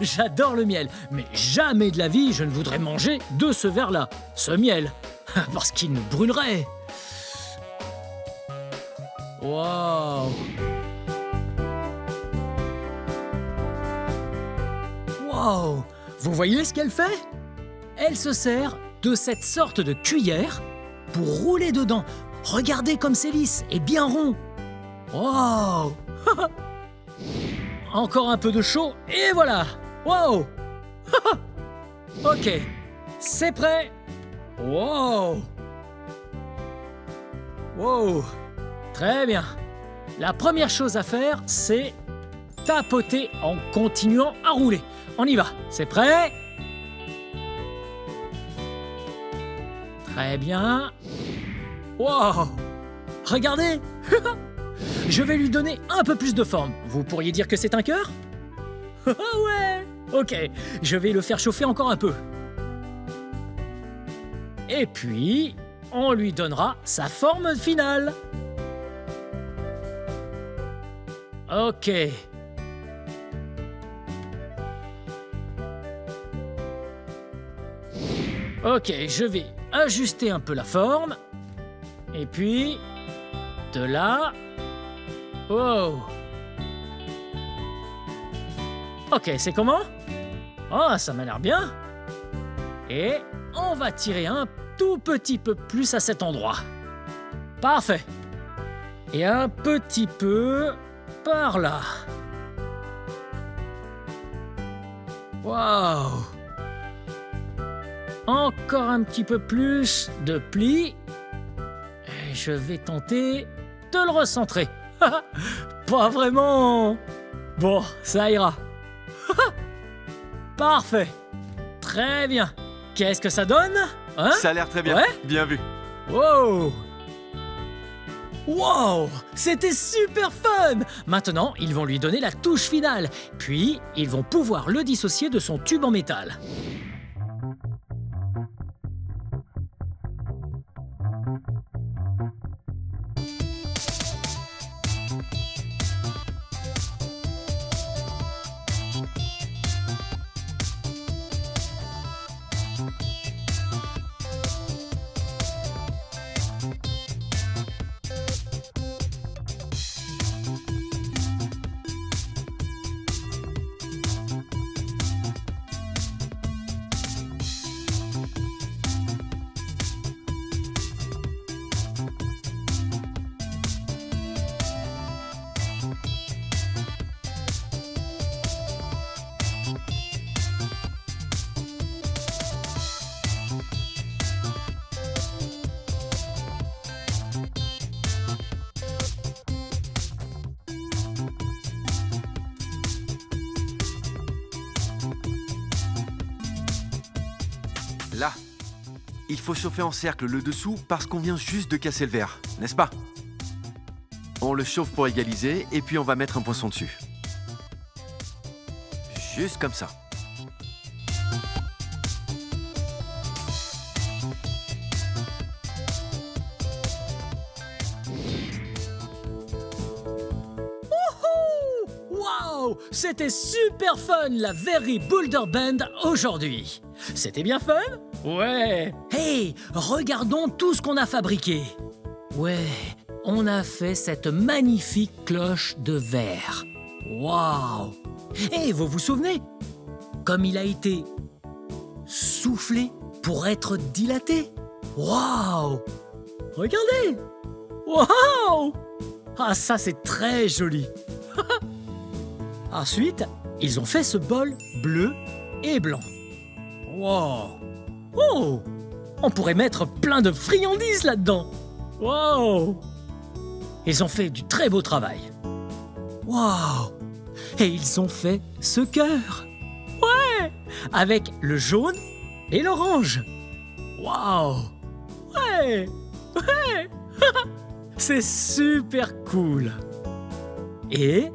J'adore le miel, mais jamais de la vie je ne voudrais manger de ce verre-là, ce miel, parce qu'il nous brûlerait. Wow! Wow! Vous voyez ce qu'elle fait? Elle se sert de cette sorte de cuillère pour rouler dedans. Regardez comme c'est lisse et bien rond. Wow! Encore un peu de chaud et voilà! Wow! Ok, c'est prêt! Wow! Wow! Très bien. La première chose à faire, c'est tapoter en continuant à rouler. On y va. C'est prêt? Très bien. Wow! Regardez! Je vais lui donner un peu plus de forme. Vous pourriez dire que c'est un cœur? Ouais! Ok, je vais le faire chauffer encore un peu. Et puis, on lui donnera sa forme finale. Ok. Ok, je vais ajuster un peu la forme. Et puis, de là. Oh. Ok, c'est comment? Oh, ça m'a l'air bien. Et on va tirer un tout petit peu plus à cet endroit. Parfait. Et un petit peu par là. Waouh! Encore un petit peu plus de plis. Et je vais tenter de le recentrer. Pas vraiment. Bon, ça ira. Parfait. Très bien. Qu'est-ce que ça donne? Hein? Ça a l'air très bien. Ouais? Bien vu. Wow! Wow! C'était super fun! Maintenant, ils vont lui donner la touche finale. Puis, ils vont pouvoir le dissocier de son tube en métal. Là, il faut chauffer en cercle le dessous parce qu'on vient juste de casser le verre, n'est-ce pas? On le chauffe pour égaliser et puis on va mettre un poinçon dessus. Juste comme ça. Wow! C'était super fun la Very Boulder Band aujourd'hui. C'était bien fun? Ouais! Hey, regardons tout ce qu'on a fabriqué. Ouais, on a fait cette magnifique cloche de verre. Wow! Et vous vous souvenez? Comme il a été soufflé pour être dilaté. Wow! Regardez! Wow! Ah, ça c'est très joli. Ensuite, ils ont fait ce bol bleu et blanc. Wow! Oh! On pourrait mettre plein de friandises là-dedans. Wow! Ils ont fait du très beau travail. Wow! Et ils ont fait ce cœur. Ouais! Avec le jaune et l'orange. Wow! Ouais! Ouais! C'est super cool. Et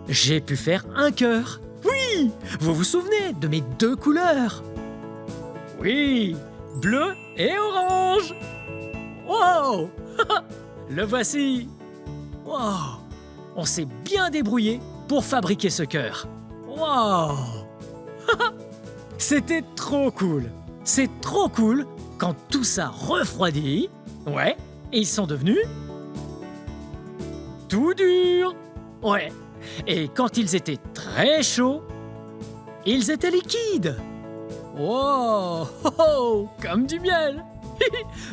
j'ai pu faire un cœur. Oui! Vous vous souvenez de mes deux couleurs? Oui! Bleu et orange! Wow! Le voici! Wow! On s'est bien débrouillé pour fabriquer ce cœur. Wow! C'était trop cool! C'est trop cool quand tout ça refroidit. Ouais, et ils sont devenus tout durs. Ouais, et quand ils étaient très chauds, ils étaient liquides. Wow! Oh, oh, comme du miel.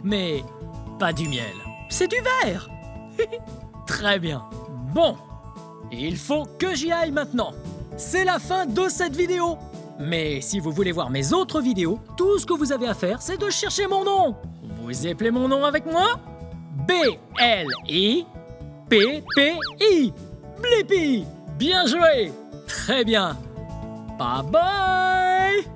Mais pas du miel, c'est du verre. Très bien. Bon, il faut que j'y aille maintenant. C'est la fin de cette vidéo. Mais si vous voulez voir mes autres vidéos, tout ce que vous avez à faire, c'est de chercher mon nom. Vous appelez mon nom avec moi? B-L-I-P-P-I. Blippi. Bien joué. Très bien. Bye bye.